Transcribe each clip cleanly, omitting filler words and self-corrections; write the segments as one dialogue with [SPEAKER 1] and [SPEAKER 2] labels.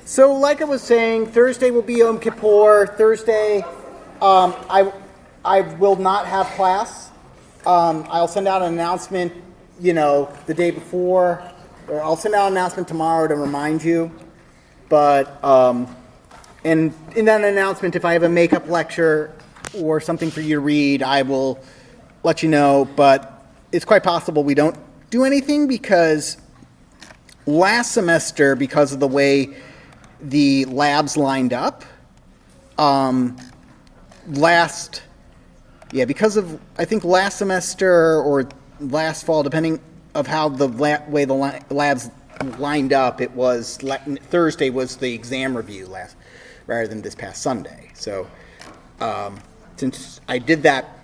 [SPEAKER 1] So like I was saying, Thursday will be Yom Kippur. Thursday, I will not have class. I'll send out an announcement, the day before. Or I'll send out an announcement tomorrow to remind you. But, and in that announcement, if I have a makeup lecture or something for you to read, I will let you know. But it's quite possible we don't do anything because last semester, because of the way the labs lined up, because of, I think last semester or last fall, depending of how the way the labs lined up, it was Thursday was the exam review rather than this past Sunday. So since I did that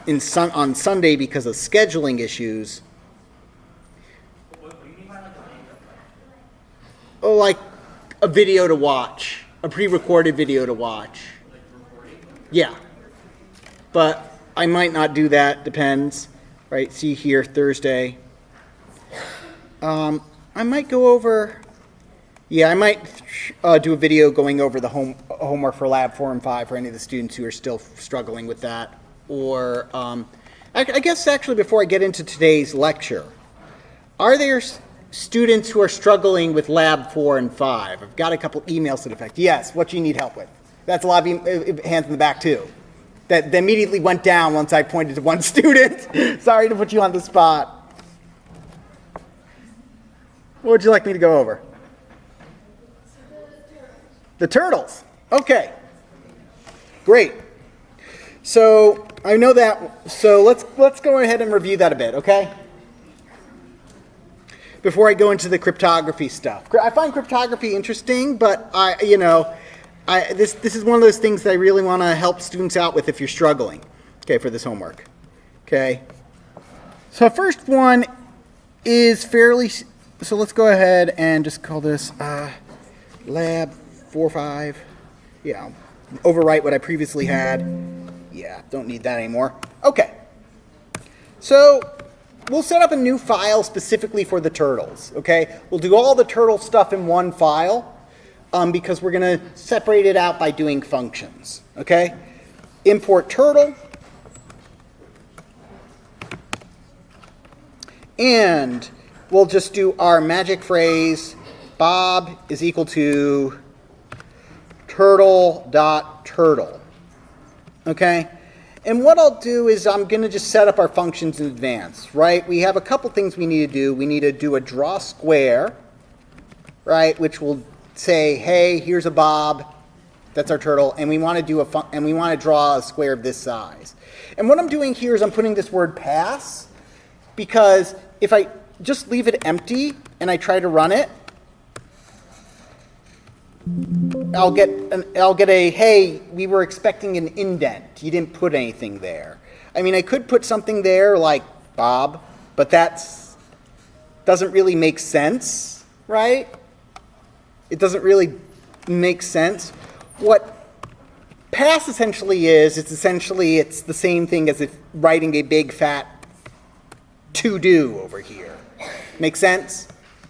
[SPEAKER 1] on Sunday because of scheduling issues. What do you mean by like a video to watch, a pre-recorded video to watch. Like recording? Yeah. But I might not do that, depends. Right, see here, Thursday. I might go over, I might do a video going over the homework for Lab 4 and 5 for any of the students who are still struggling with that. Or, I guess actually before I get into today's lecture, are there students who are struggling with Lab 4 and 5? I've got a couple emails to the effect. Yes, what do you need help with? That's a lot of hands in the back too. That immediately went down once I pointed to one student. Sorry to put you on the spot. What would you like me to go over? The turtles. Okay. Great. So I know that. So let's go ahead and review that a bit, okay? Before I go into the cryptography stuff. I find cryptography interesting, but this is one of those things that I really want to help students out with if you're struggling, okay, for this homework. Okay. So the first one is so let's go ahead and just call this Lab 4-5. Yeah, I'll overwrite what I previously had. Yeah, don't need that anymore. Okay. So we'll set up a new file specifically for the turtles, okay? We'll do all the turtle stuff in one file because we're going to separate it out by doing functions, okay? Import turtle. And we'll just do our magic phrase, Bob is equal to turtle.turtle, okay? And what I'll do is I'm going to just set up our functions in advance, right? We have a couple things we need to do. We need to do a draw square, right, which will say, hey, here's a Bob, that's our turtle, and we want to do draw a square of this size. And what I'm doing here is I'm putting this word pass because if I just leave it empty and I try to run it, I'll get a, hey, we were expecting an indent. You didn't put anything there. I mean, I could put something there like Bob, but doesn't really make sense, right? It doesn't really make sense. What pass essentially is, it's the same thing as if writing a big fat to-do over here. Make sense?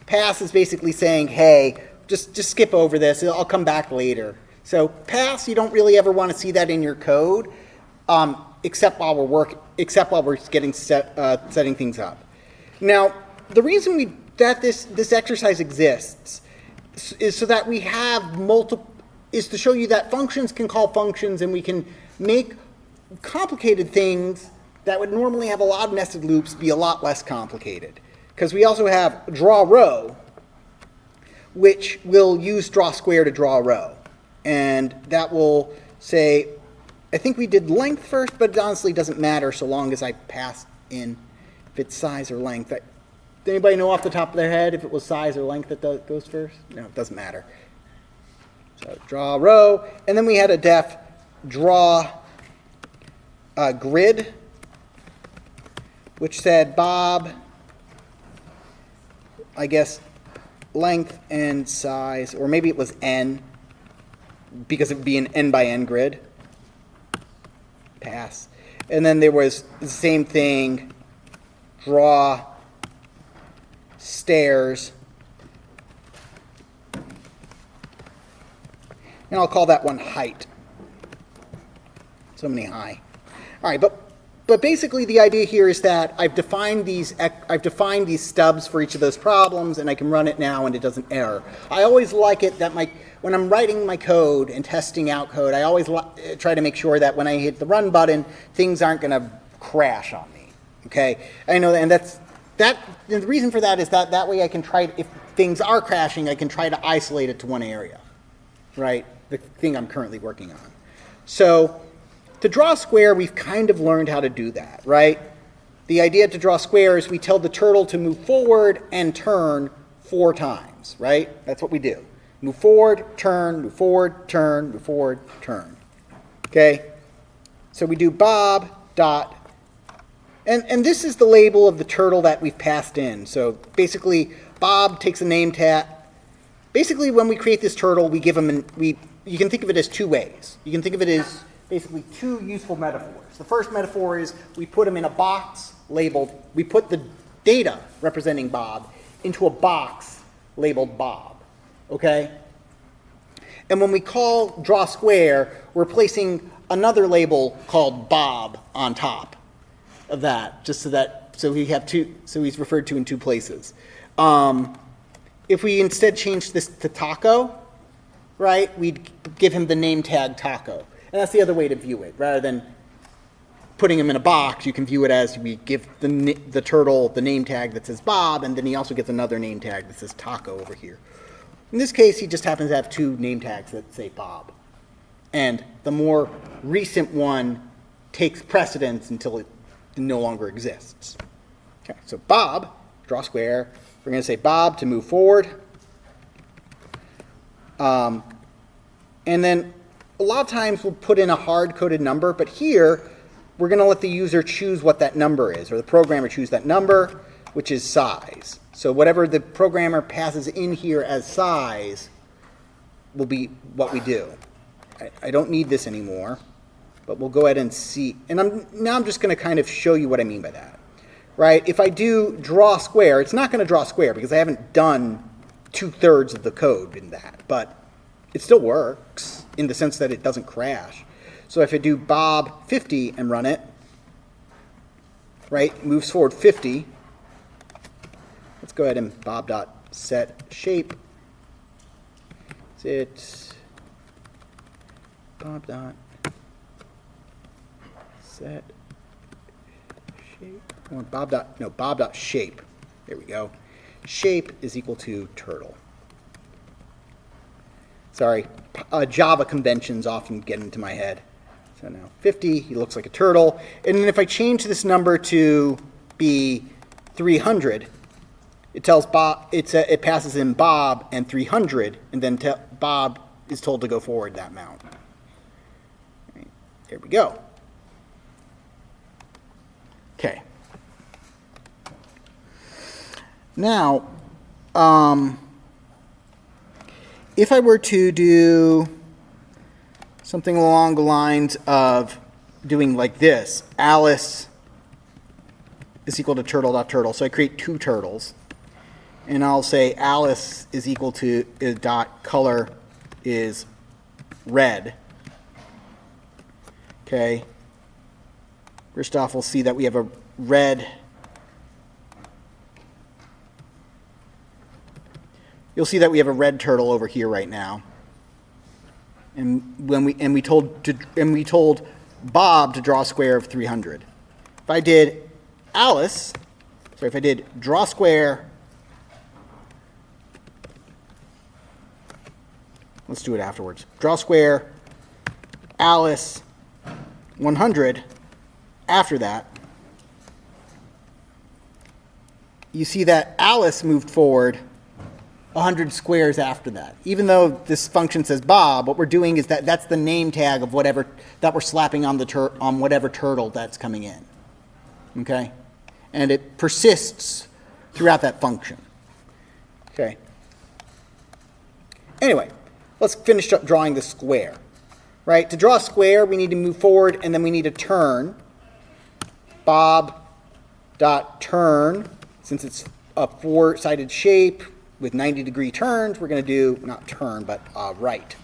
[SPEAKER 1] Pass is basically saying, hey, just skip over this. I'll come back later. So pass, you don't really ever want to see that in your code, except while we're getting setting things up. Now, the reason that this exercise exists is so that we have is to show you that functions can call functions, and we can make complicated things that would normally have a lot of nested loops be a lot less complicated. Because we also have draw row, which will use draw square to draw a row. And that will say, I think we did length first, but it honestly doesn't matter so long as I pass in if it's size or length. Does anybody know off the top of their head if it was size or length that goes first? No, it doesn't matter. So draw row, and then we had a def draw grid, which said Bob, I guess, length and size, or maybe it was n, because it would be an n by n grid. Pass. And then there was the same thing, draw stairs, And I'll call that one height. So many high. All right, but basically the idea here is that I've defined these stubs for each of those problems, and I can run it now and it doesn't error. I always like it that when I'm writing my code and testing out code, I always try to make sure that when I hit the run button, things aren't going to crash on me. Okay, I know that, and the reason for that is that way I can try, if things are crashing, I can try to isolate it to one area, right? The thing I'm currently working on. So to draw a square, we've kind of learned how to do that, right? The idea to draw a square is we tell the turtle to move forward and turn 4 times, right? That's what we do. Move forward, turn, move forward, turn, move forward, turn. Okay? So we do Bob dot, and this is the label of the turtle that we've passed in. So basically, Bob takes a name tag. Basically, when we create this turtle, we give him, you can think of it as 2 ways. You can think of it as basically 2 useful metaphors. The first metaphor is we put him in a box labeled, we put the data representing Bob into a box labeled Bob, okay? And when we call draw square, we're placing another label called Bob on top of that, just so we have 2, so he's referred to in 2 places. If we instead change this to Taco, right, we'd give him the name tag Taco. And that's the other way to view it. Rather than putting him in a box, you can view it as we give the turtle the name tag that says Bob, and then he also gets another name tag that says Taco over here. In this case, he just happens to have 2 name tags that say Bob. And the more recent one takes precedence until it no longer exists. Okay, so Bob, draw square. We're going to say Bob to move forward. And then a lot of times we'll put in a hard-coded number, but here we're going to let the user choose what that number is, or the programmer choose that number, which is size. So whatever the programmer passes in here as size will be what we do. I don't need this anymore, but we'll go ahead and see. And now I'm just going to kind of show you what I mean by that. Right? If I do draw square, it's not going to draw square because I haven't done 2/3 of the code in that, but it still works in the sense that it doesn't crash. So if I do Bob 50 and run it, right, moves forward 50. Let's go ahead and Bob.set shape. Is it Bob.set shape? Oh, Bob.shape. There we go. Shape is equal to turtle. Sorry, Java conventions often get into my head. So now 50, he looks like a turtle. And then if I change this number to be 300, it tells Bob, it passes in Bob and 300, and then Bob is told to go forward that amount. Right, there we go. Okay. Now, if I were to do something along the lines of doing like this, Alice is equal to turtle.turtle. So I create 2 turtles. And I'll say Alice is equal to dot color is red. Okay. First off, we'll see that we have a red. You'll see that we have a red turtle over here right now. And we told Bob to draw a square of 300. If I did if I did draw square, let's do it afterwards. Draw square, Alice, 100. After that, you see that Alice moved forward 100 squares after that. Even though this function says Bob, what we're doing is that's the name tag of whatever that we're slapping on on whatever turtle that's coming in. Okay? And it persists throughout that function. Okay. Anyway, let's finish up drawing the square. Right? To draw a square, we need to move forward and then we need to turn. Bob.turn, since it's a 4-sided shape with 90-degree turns, we're going to do, not turn, but right.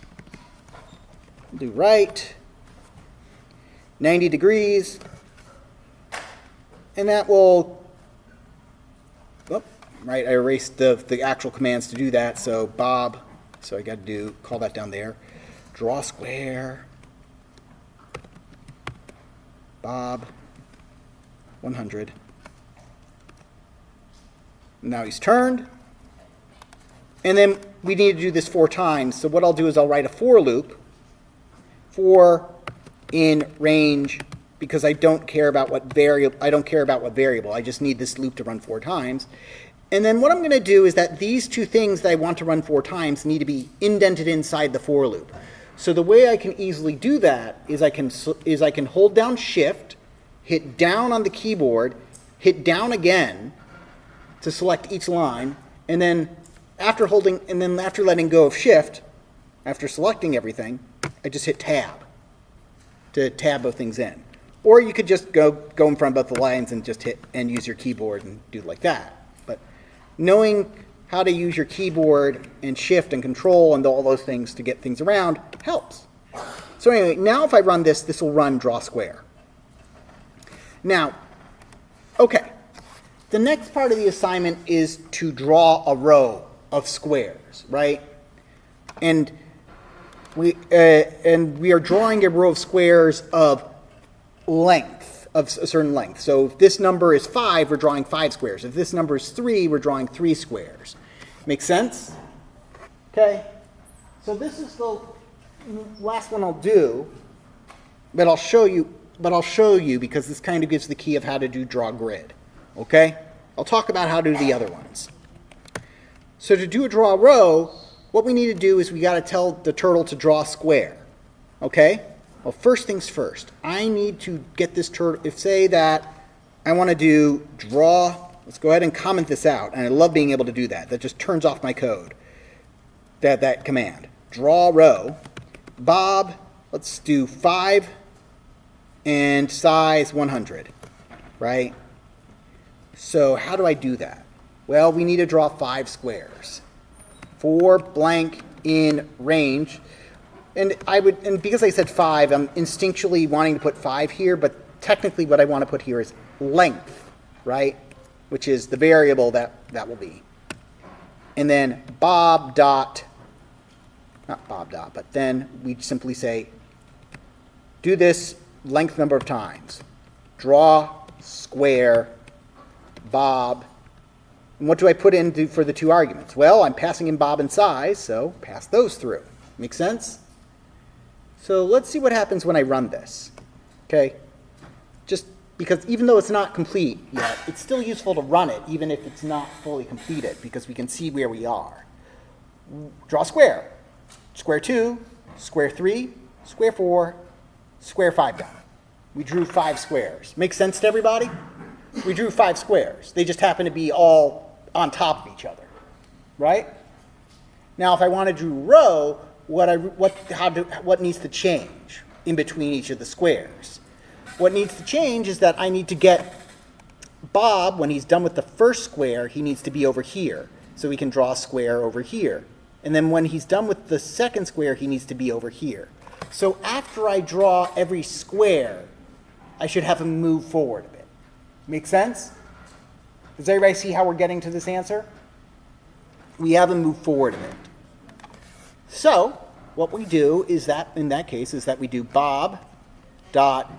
[SPEAKER 1] We'll do right, 90 degrees, and that will, oh, right, I erased the actual commands to do that, so Bob, so I got to call that down there, draw square, Bob, 100. Now he's turned. And then we need to do this 4 times. So what I'll do is I'll write a for loop, for in range, because I don't care about what variable. I just need this loop to run 4 times. And then what I'm going to do is that these 2 things that I want to run 4 times need to be indented inside the for loop. So the way I can easily do that is I can hold down Shift, hit down on the keyboard, hit down again to select each line, and then after letting go of Shift, after selecting everything, I just hit Tab to tab both things in. Or you could just go in front of both the lines and just hit and use your keyboard and do it like that. But knowing how to use your keyboard and Shift and Control and all those things to get things around helps. So anyway, now if I run this, this will run draw square. Now, okay, the next part of the assignment is to draw a row of squares, right? And we are drawing a row of squares of length, of a certain length. So if this number is 5, we're drawing 5 squares. If this number is 3, we're drawing 3 squares. Make sense? Okay. So this is the last one I'll do, but I'll show you because this kind of gives the key of how to do draw grid. Okay? I'll talk about how to do the other ones. So to do a draw row, what we need to do is we got to tell the turtle to draw a square. Okay? Well, first things first. I need to get this turtle, if say that I want to do draw, let's go ahead and comment this out, and I love being able to do that. That just turns off my code, that command. Draw row, Bob, let's do 5 and size 100, right? So how do I do that? Well, we need to draw 5 squares. For blank in range, and because I said 5, I'm instinctually wanting to put 5 here, but technically what I want to put here is length, right? Which is the variable that will be. And then Bob dot, not Bob dot, but then we simply say, do this length number of times. Draw square Bob. And what do I put in for the 2 arguments? Well, I'm passing in Bob and size, so pass those through. Make sense? So let's see what happens when I run this. Okay? Just because even though it's not complete yet, it's still useful to run it, even if it's not fully completed, because we can see where we are. Draw square. Square 2, square 3, square 4, square 5 down. We drew 5 squares. Make sense to everybody? We drew 5 squares. They just happen to be all on top of each other, right? Now, if I want to draw row, what needs to change in between each of the squares? What needs to change is that I need to get Bob, when he's done with the first square, he needs to be over here. So we can draw a square over here. And then when he's done with the second square, he needs to be over here. So after I draw every square, I should have him move forward a bit. Make sense? Does everybody see how we're getting to this answer? We have him move forward a bit. So what we do is that, in that case, is that we do Bob dot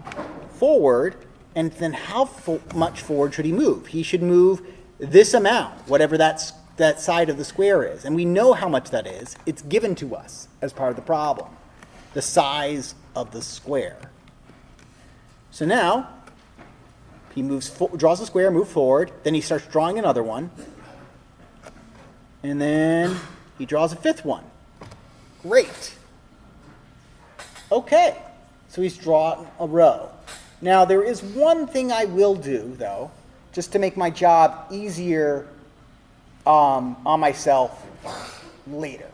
[SPEAKER 1] forward, and then how much forward should he move? He should move this amount, whatever that side of the square is. And we know how much that is. It's given to us as part of the problem, the size of the square. So now, he draws a square, moves forward, then he starts drawing another one, and then he draws a 5th one. Great. Okay, so he's drawn a row. Now, there is one thing I will do, though, just to make my job easier on myself later.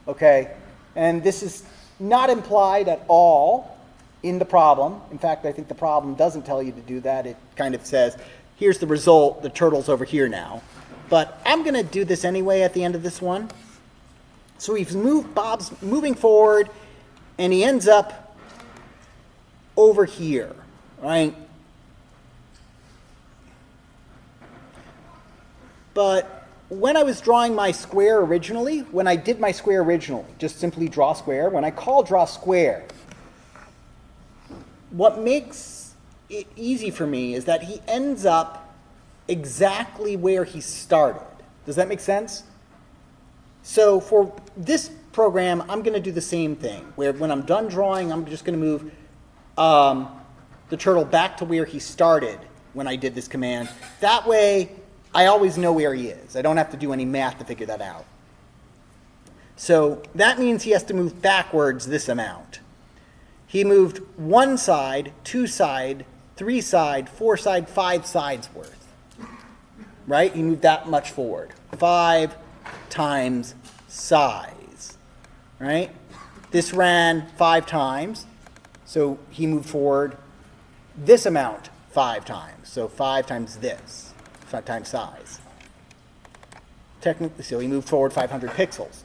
[SPEAKER 1] Okay? And this is not implied at all in the problem. In fact, I think the problem doesn't tell you to do that. It kind of says, here's the result, the turtle's over here now. But I'm going to do this anyway at the end of this one. So we've moved, Bob's moving forward, and he ends up over here, right? But when I was drawing my square originally, when I did my square originally, just simply draw square, when I call draw square, what makes it easy for me is that he ends up exactly where he started. Does that make sense? So for this program, I'm going to do the same thing, where when I'm done drawing, I'm just going to move the turtle back to where he started when I did this command. That way, I always know where he is. I don't have to do any math to figure that out. So that means he has to move backwards this amount. He moved 1 side, 2 side, 3 side, 4 side, 5 sides worth. Right? He moved that much forward. 5 times size. Right? This ran 5 times, so he moved forward this amount 5 times. So 5 times this, 5 times size. Technically, so he moved forward 500 pixels.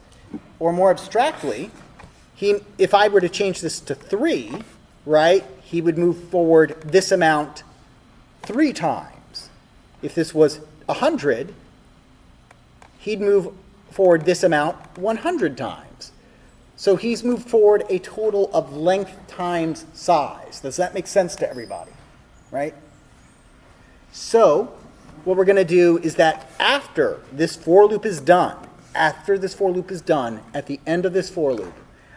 [SPEAKER 1] Or more abstractly, if I were to change this to 3, right, he would move forward this amount 3 times. If this was 100, he'd move forward this amount 100 times. So he's moved forward a total of length times size. Does that make sense to everybody? Right? So what we're going to do is that after this for loop is done, at the end of this for loop,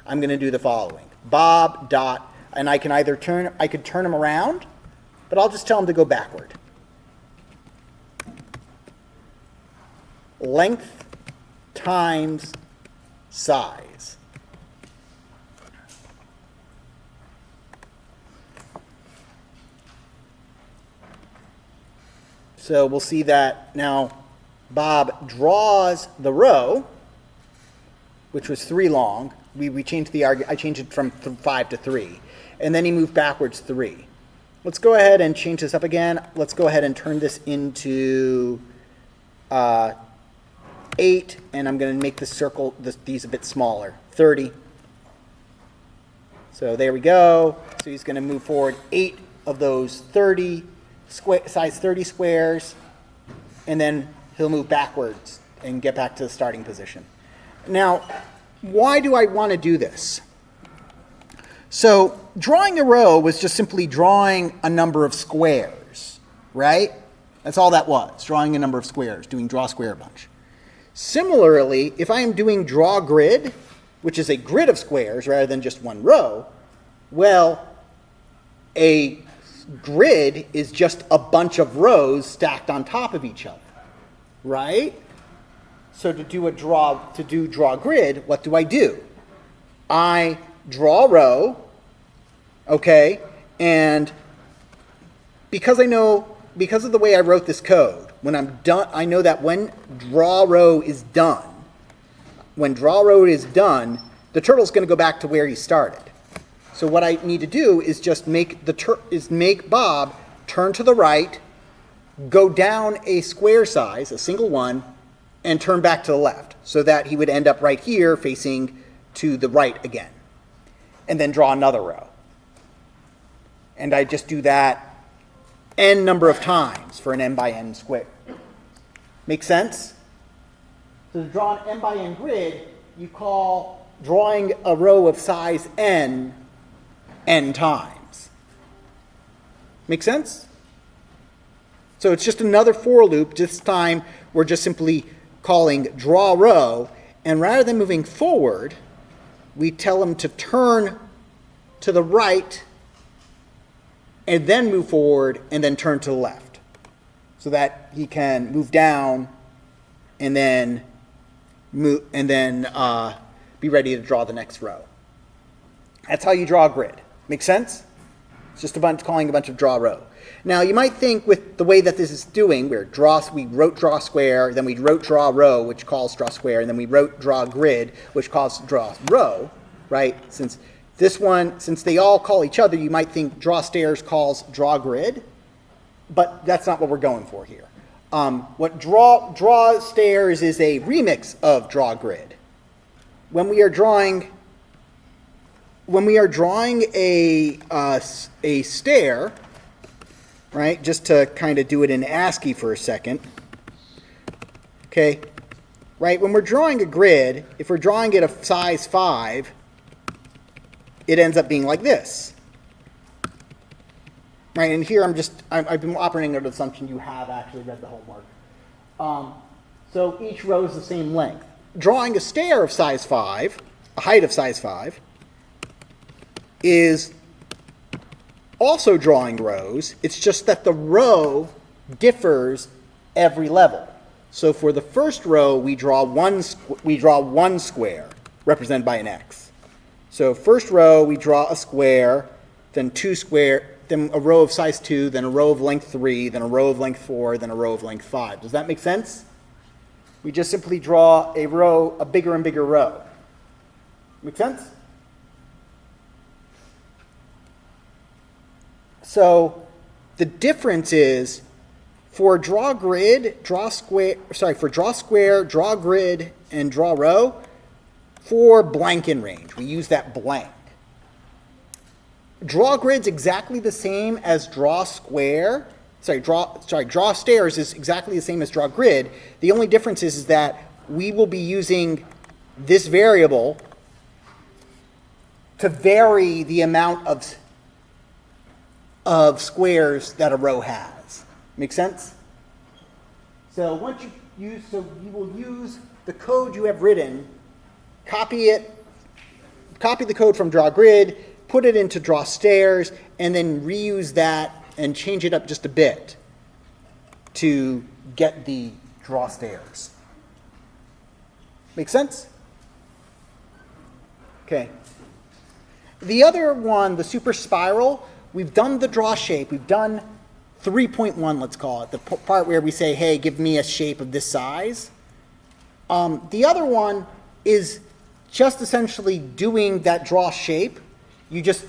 [SPEAKER 1] I'm going to do the following. Bob dot, and I could turn him around, but I'll just tell him to go backward. Length times size. So we'll see that now Bob draws the row, which was 3 long. We changed I changed it from 5 to 3. And then he moved backwards 3. Let's go ahead and change this up again. Let's go ahead and turn this into 8, and I'm going to make the circle, these a bit smaller, 30. So there we go. So he's going to move forward 8 of those 30, size 30 squares, and then he'll move backwards and get back to the starting position. Now, why do I want to do this? So drawing a row was just simply drawing a number of squares, right? That's all that was, drawing a number of squares, doing draw square bunch. Similarly, if I am doing draw grid, which is a grid of squares rather than just one row, well, a grid is just a bunch of rows stacked on top of each other, right? So to do draw grid, what do? I draw a row, okay, and because of the way I wrote this code, when I'm done, I know that when draw row is done, the turtle's going to go back to where he started. So what I need to do is just make Bob turn to the right, go down a square size, a single one, and turn back to the left, so that he would end up right here facing to the right again. And then draw another row. And I just do that n number of times for an n by n square. Make sense? So to draw an n by n grid, you call drawing a row of size n times. Make sense? So it's just another for loop. This time we're just simply calling draw row, and rather than moving forward, we tell him to turn to the right and then move forward and then turn to the left, so that he can move down and then be ready to draw the next row. That's how you draw a grid. Make sense? It's just calling a bunch of draw row. Now you might think with the way that this is doing, where we wrote draw square, then we wrote draw row, which calls draw square, and then we wrote draw grid, which calls draw row, right? Since they all call each other, you might think draw stairs calls draw grid, but that's not what we're going for here. What draw stairs is a remix of draw grid. When we are drawing when we are drawing a stair, right, just to kind of do it in ASCII for a second, okay, right, when we're drawing a grid, if we're drawing it of size 5, it ends up being like this. Right, and here I've been operating under the assumption you have actually read the homework. So each row is the same length. Drawing a stair of size 5, a height of size 5, is also drawing rows. It's just that the row differs every level. So for the first row, we draw one square represented by an X. So first row, we draw a square, then then a row of size 2, then a row of length 3, then a row of length 4, then a row of length 5. Does that make sense? We just simply draw a bigger and bigger row. Make sense? So the difference is for draw grid, draw square, for draw square, draw grid, and draw row, for blank in range, we use that blank. Draw grid's exactly the same as draw square. Draw stairs is exactly the same as draw grid. The only difference is that we will be using this variable to vary the amount of squares that a row has. Make sense? So you will use the code you have written, copy the code from draw grid, put it into draw stairs, and then reuse that and change it up just a bit to get the draw stairs. Make sense? Okay. The other one, the super spiral, we've done the draw shape. We've done 3.1, let's call it, the part where we say, hey, give me a shape of this size. The other one is just essentially doing that draw shape. You just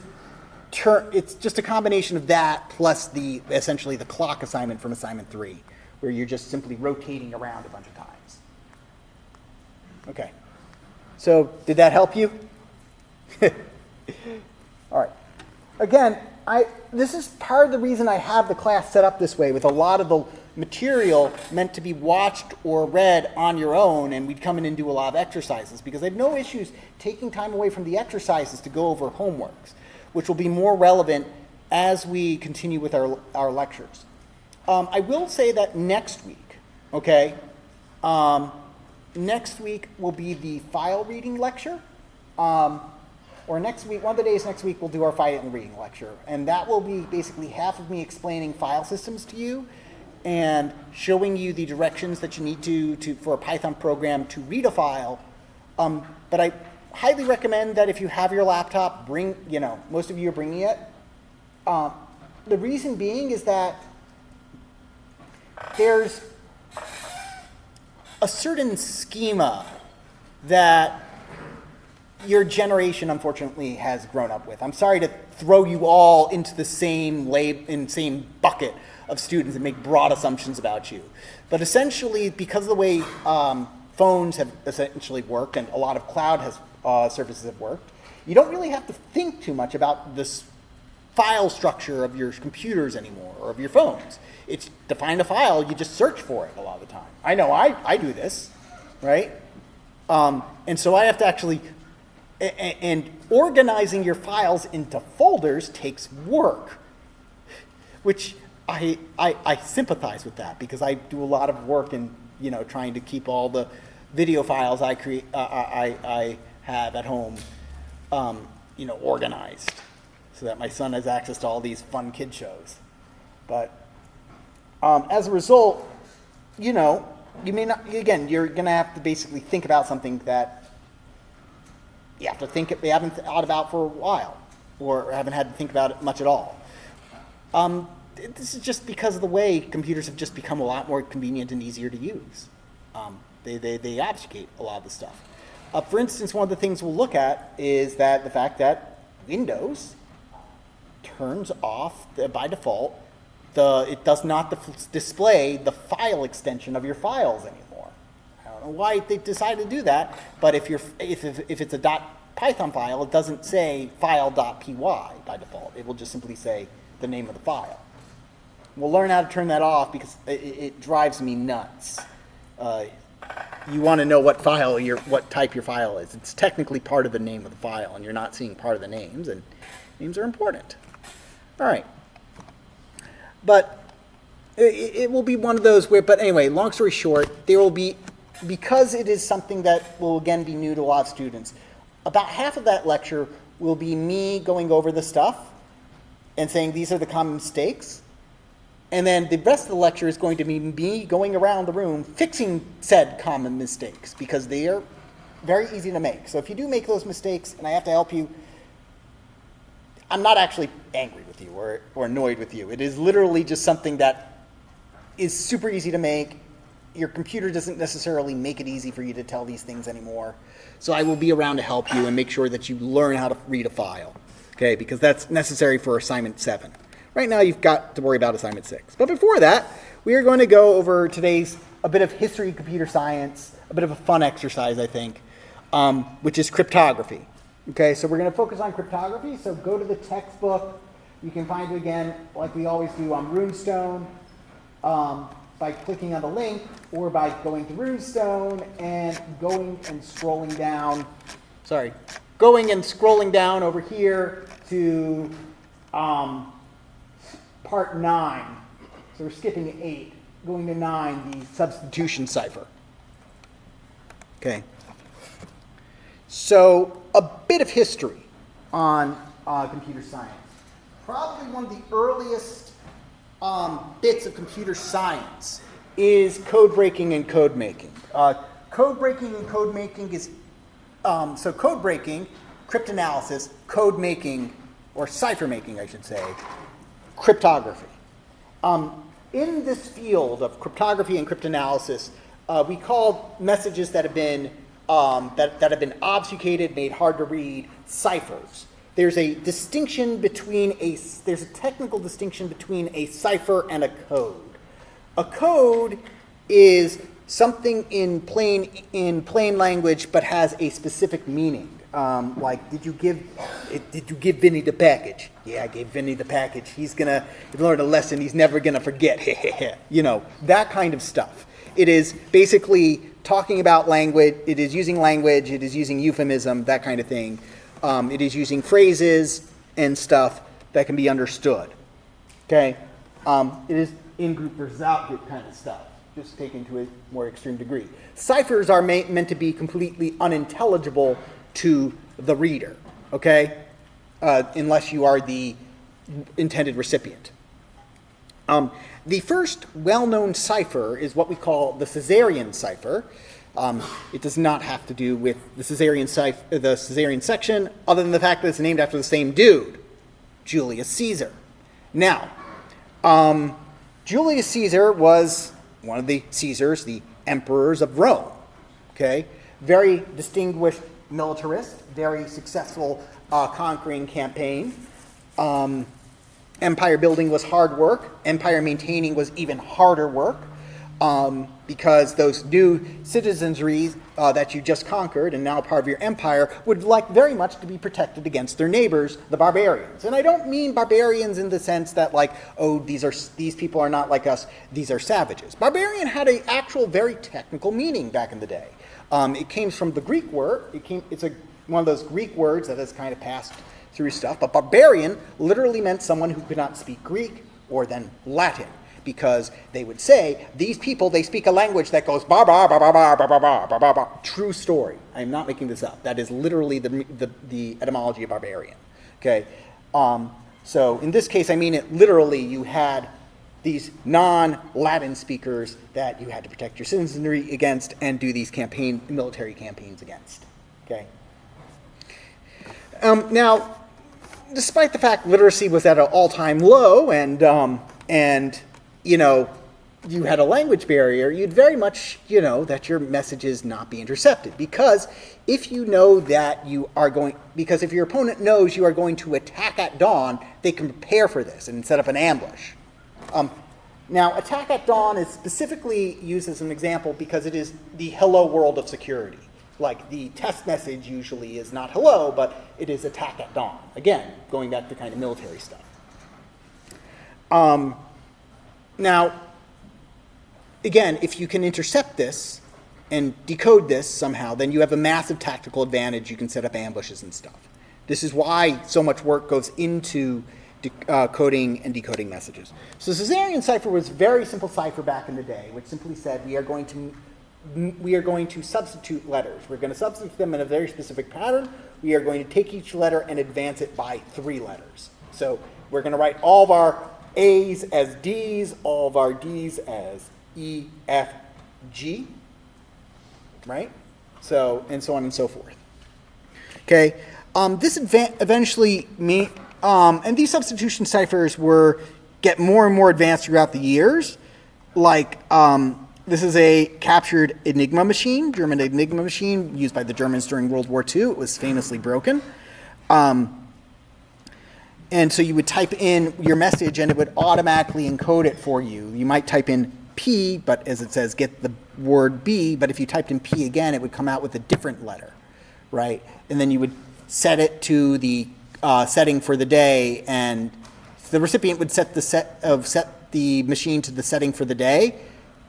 [SPEAKER 1] it's just a combination of that plus essentially the clock assignment from assignment 3, where you're just simply rotating around a bunch of times. Okay. So did that help you? All right. Again, this is part of the reason I have the class set up this way, with a lot of the material meant to be watched or read on your own, and we'd come in and do a lot of exercises, because I have no issues taking time away from the exercises to go over homeworks, which will be more relevant as we continue with our lectures. I will say that next week, okay, next week will be the file reading lecture. Or next week, one of the days next week, we'll do our file reading lecture. And that will be basically half of me explaining file systems to you and showing you the directions that you need for a Python program to read a file. But I highly recommend that if you have your laptop, most of you are bringing it. The reason being is that there's a certain schema that your generation, unfortunately, has grown up with. I'm sorry to throw you all into the same bucket of students and make broad assumptions about you. But essentially, because of the way phones have essentially worked and a lot of cloud services have worked, you don't really have to think too much about this file structure of your computers anymore, or of your phones. It's to find a file, you just search for it a lot of the time. I know I do this, right? And so I have to actually... And organizing your files into folders takes work, which I sympathize with that, because I do a lot of work in trying to keep all the video files I have at home organized, so that my son has access to all these fun kid shows. But as a result, you may not. Again, you're going to have to basically think about something that you haven't thought about for a while, or haven't had to think about it much at all. This is just because of the way computers have just become a lot more convenient and easier to use. They obfuscate a lot of the stuff. For instance, one of the things we'll look at is the fact that Windows turns off, by default, it does not display the file extension of your files anymore. I don't know why they decided to do that, but if it's a Python file, it doesn't say file.py by default. It will just simply say the name of the file. We'll learn how to turn that off because it drives me nuts. You want to know what type your file is. It's technically part of the name of the file, and you're not seeing part of the names, and names are important. All right. But it will be one of those where, but anyway, long story short, there will be, because it is something that will again be new to a lot of students, about half of that lecture will be me going over the stuff and saying these are the common mistakes. And then the rest of the lecture is going to be me going around the room fixing said common mistakes because they are very easy to make. So if you do make those mistakes and I have to help you, I'm not actually angry with you or annoyed with you. It is literally just something that is super easy to make. Your computer doesn't necessarily make it easy for you to tell these things anymore. So I will be around to help you and make sure that you learn how to read a file, okay? Because that's necessary for assignment 7. Right now you've got to worry about assignment 6. But before that, we are going to go over today's a bit of history of computer science, a bit of a fun exercise, I think, which is cryptography. Okay, so we're going to focus on cryptography. So go to the textbook. You can find it again, like we always do, on Runestone by clicking on the link, or by going to Runestone and going and scrolling down. Going and scrolling down over here to part 9. So we're skipping 8, going to 9, the substitution cipher. Okay. So a bit of history on computer science. Probably one of the earliest bits of computer science is code breaking and code making. Code breaking and code making is, so code breaking, cryptanalysis, code making, or cipher making, I should say, cryptography. In this field of cryptography and cryptanalysis, we call messages that have been that have been obfuscated, made hard to read, ciphers. There's a distinction between there's a technical distinction between a cipher and a code. A code is something in plain language, but has a specific meaning. Like, did you give Vinny the package? Yeah, I gave Vinny the package. He's gonna learn a lesson he's never gonna forget. You know, that kind of stuff. It is basically talking about language. It is using language. It is using euphemism, that kind of thing. It is using phrases and stuff that can be understood. Okay, it is in-group versus out-group kind of stuff, just taken to a more extreme degree. Ciphers are meant to be completely unintelligible to the reader, okay? Unless you are the intended recipient. The first well-known cipher is what we call the Caesarean cipher. It does not have to do with the Caesarean section, other than the fact that it's named after the same dude, Julius Caesar. Now, Julius Caesar was one of the Caesars, the emperors of Rome. Okay, very distinguished militarist, very successful conquering campaign. Empire building was hard work. Empire maintaining was even harder work because those new citizenries that you just conquered and now part of your empire would like very much to be protected against their neighbors, the barbarians. And I don't mean barbarians in the sense that like, oh, these people are not like us, these are savages. Barbarian had an actual very technical meaning back in the day. It came from the Greek word. It's one of those Greek words that has kind of passed through stuff. But barbarian literally meant someone who could not speak Greek or then Latin, because they would say, these people, they speak a language that goes ba ba ba ba ba ba ba ba ba ba ba. True story. I am not making this up. That is literally the etymology of barbarian. Okay. So in this case, I mean it literally. You had these non-Latin speakers that you had to protect your citizenry against and do these military campaigns against. Okay. Now, despite the fact literacy was at an all-time low and you know, you had a language barrier, you'd very much, you know, that your messages not be intercepted. Because if you know that because if your opponent knows you are going to attack at dawn, they can prepare for this and set up an ambush. Now, attack at dawn is specifically used as an example because it is the hello world of security. Like the test message usually is not hello, but it is attack at dawn. Again, going back to kind of military stuff. Now, again, if you can intercept this and decode this somehow, then you have a massive tactical advantage. You can set up ambushes and stuff. This is why so much work goes into coding and decoding messages. So Caesarian cipher was a very simple cipher back in the day, which simply said we are going to substitute letters. We're going to substitute them in a very specific pattern. We are going to take each letter and advance it by 3 letters. So we're going to write all of our A's as D's, all of our D's as E, F, G, right? So, and so on and so forth. Okay, this eventually and these substitution ciphers get more and more advanced throughout the years. Like, this is a captured Enigma machine, German Enigma machine, used by the Germans during World War II. It was famously broken. And so you would type in your message, and it would automatically encode it for you. You might type in P, but as it says, get the word B. But if you typed in P again, it would come out with a different letter, right? And then you would set it to the setting for the day, and the recipient would set the machine to the setting for the day,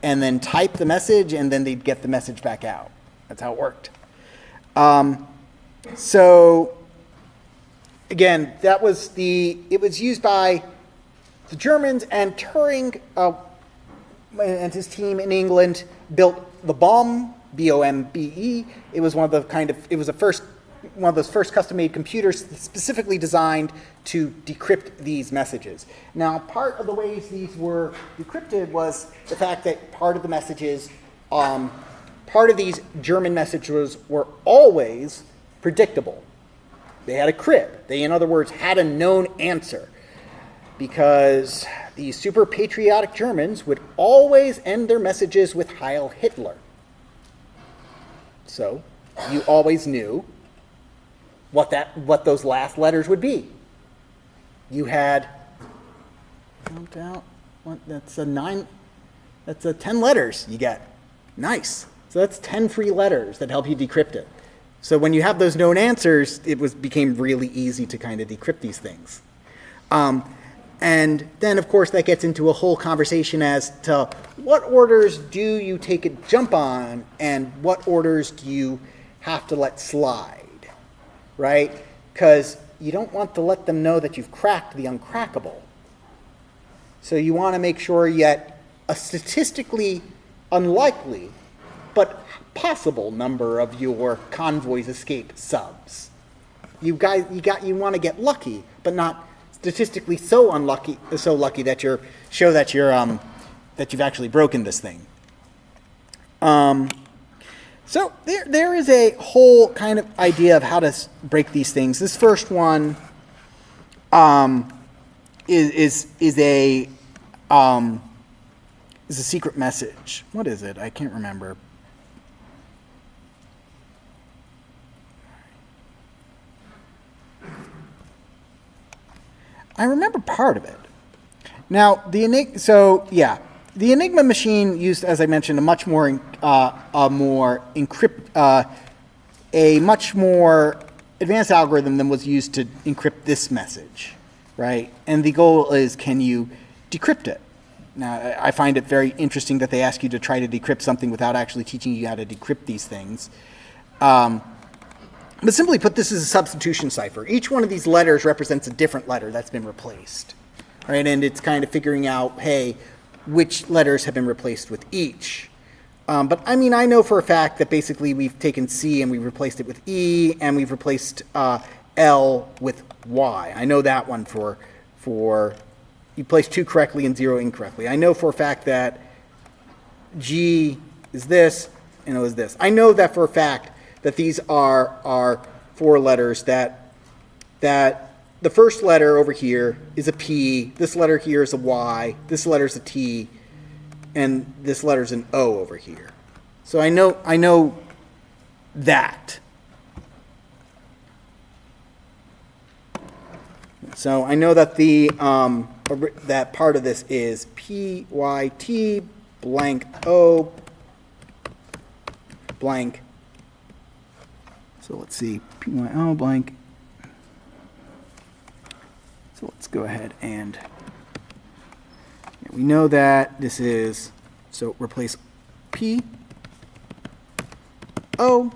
[SPEAKER 1] and then type the message, and then they'd get the message back out. That's how it worked. So again, it was used by the Germans, and Turing and his team in England built the bombe, B-O-M-B-E. It was one of those first custom-made computers specifically designed to decrypt these messages. Now, part of the ways these were decrypted was the fact that part of the messages, part of these German messages were always predictable. They had a crib. They, in other words, had a known answer, because the super patriotic Germans would always end their messages with Heil Hitler. So you always knew what those last letters would be. You had, count out, that's a 10 letters you get. Nice. So that's 10 free letters that help you decrypt it. So when you have those known answers, it became really easy to kind of decrypt these things. And then, of course, that gets into a whole conversation as to what orders do you take a jump on and what orders do you have to let slide, right? Because you don't want to let them know that you've cracked the uncrackable. So you want to make sure yet a statistically unlikely but possible number of your convoys escape subs. You want to get lucky, but not statistically so lucky that you've actually broken this thing. So there is a whole kind of idea of how to break these things. This first one is a secret message. What is it? I can't remember. I remember part of it. Now, the Enigma machine used, as I mentioned, a much more advanced algorithm than was used to encrypt this message, right? And the goal is, can you decrypt it? Now, I find it very interesting that they ask you to try to decrypt something without actually teaching you how to decrypt these things. But simply put, this is a substitution cipher. Each one of these letters represents a different letter that's been replaced, right? And it's kind of figuring out, hey, which letters have been replaced with each. But I mean, I know for a fact that basically we've taken C and we've replaced it with E, and we've replaced L with Y. I know that one for you placed 2 correctly and 0 incorrectly. I know for a fact that G is this and O is this. I know that for a fact that these are 4 letters that the first letter over here is a P, this letter here is a Y, this letter is a T, and this letter is an O over here. So I know that. So I know that that part of this is PYT blank O blank So let's see, PYL blank. So let's go ahead and we know that this is, so replace P, O,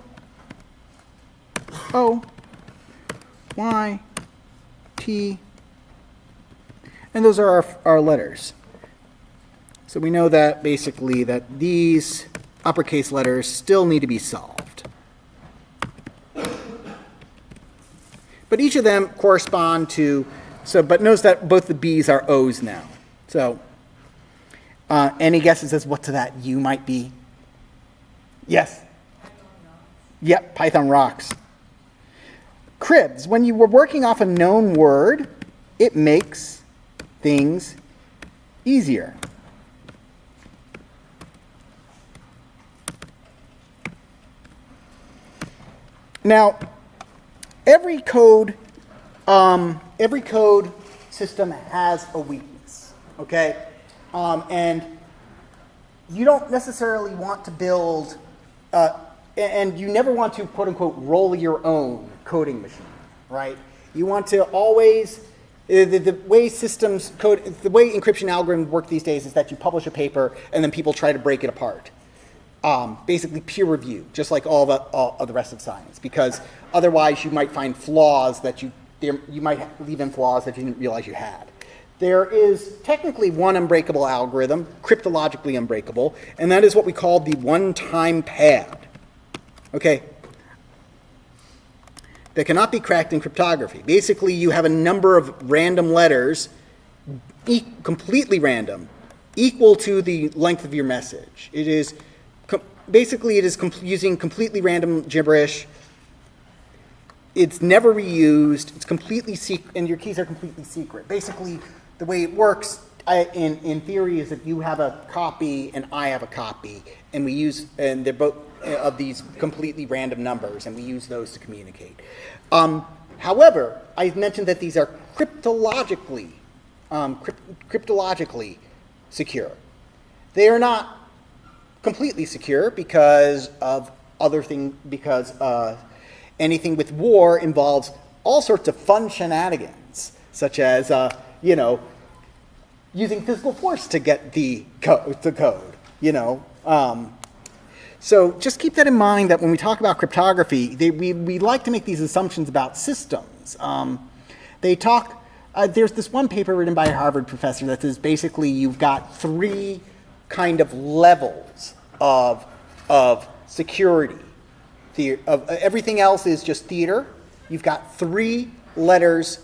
[SPEAKER 1] O, Y, T, and those are our letters. So we know that basically that these uppercase letters still need to be solved. But each of them correspond to, but notice that both the B's are O's now. So any guesses as what to that U might be? Yes? Yep, Python rocks. Cribs, when you were working off a known word, it makes things easier. Now, every code system has a weakness, okay? And you don't necessarily want to build, and you never want to, quote unquote, roll your own coding machine, right? You want to always, the way systems code, the way encryption algorithms work these days is that you publish a paper and then people try to break it apart. Basically peer review, just like all of the rest of science, because otherwise you might find flaws that you might leave in flaws that you didn't realize you had. There is technically one unbreakable algorithm, cryptologically unbreakable, and that is what we call the one-time pad. Okay? That cannot be cracked in cryptography. Basically, you have a number of random letters, completely random, equal to the length of your message. It is basically using completely random gibberish. It's never reused. It's completely secret, and your keys are completely secret. Basically, the way it works in theory is that you have a copy and I have a copy, and they're both of these completely random numbers, and we use those to communicate. However, I've mentioned that these are cryptologically secure. They are not completely secure because anything with war involves all sorts of fun shenanigans, such as using physical force to get the code. So just keep that in mind, that when we talk about cryptography, we like to make these assumptions about systems. There's this one paper written by a Harvard professor that says basically you've got three kind of levels of security. Everything else is just theater. You've got three letters.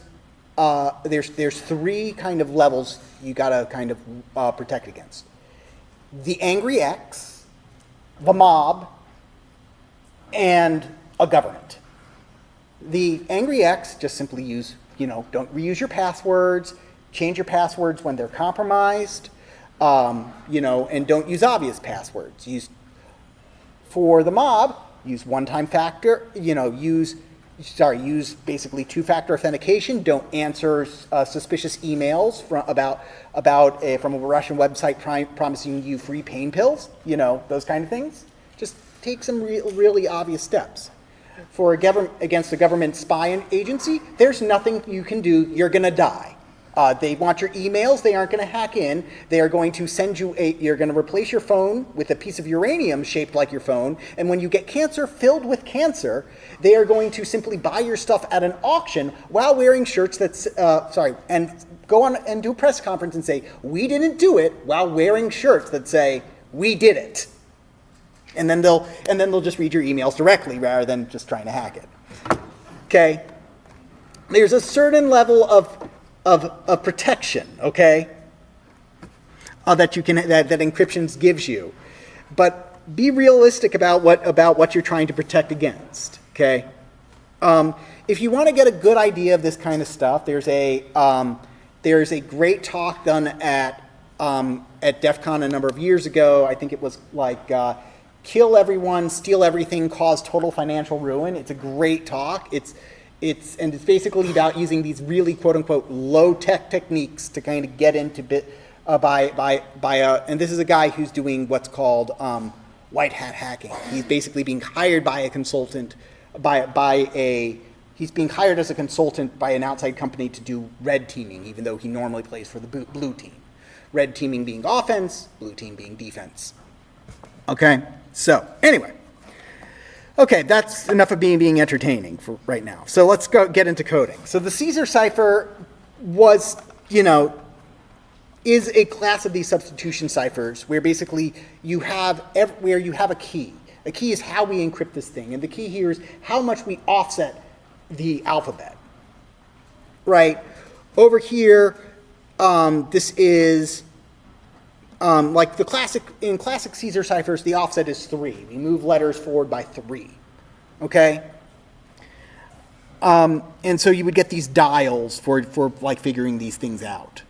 [SPEAKER 1] There's three kind of levels you got to kind of protect against. The angry X, the mob, and a government. The angry X, just simply don't reuse your passwords, change your passwords when they're compromised, and don't use obvious passwords. For the mob, use one-time factor, use basically two-factor authentication. Don't answer suspicious emails from a Russian website promising you free pain pills. Those kind of things. Just take some really obvious steps. For against a government spy agency, there's nothing you can do. You're going to die. They want your emails. They aren't going to hack in. They are going to send you you're going to replace your phone with a piece of uranium shaped like your phone. And when you get cancer filled with cancer, they are going to simply buy your stuff at an auction while wearing shirts and go on and do a press conference and say, we didn't do it, while wearing shirts that say, we did it. And then they'll just read your emails directly rather than just trying to hack it. Okay? There's a certain level of protection, okay, that encryption gives you, but be realistic about what you're trying to protect against, okay. If you want to get a good idea of this kind of stuff, there's a great talk done at DEF CON a number of years ago. I think it was like kill everyone, steal everything, cause total financial ruin. It's a great talk. It's basically about using these really quote unquote low tech techniques to kind of get into and this is a guy who's doing what's called white hat hacking. He's basically being hired by a consultant he's being hired as a consultant by an outside company to do red teaming, even though he normally plays for the blue team. Red teaming being offense, blue team being defense. Okay, so anyway. Okay, that's enough of being entertaining for right now. So let's get into coding. So the Caesar cipher was, is a class of these substitution ciphers where basically you have a key. A key is how we encrypt this thing, and the key here is how much we offset the alphabet. Right? Over here, this is like in classic Caesar ciphers, the offset is 3. We move letters forward by 3. Okay? And so you would get these dials for like figuring these things out.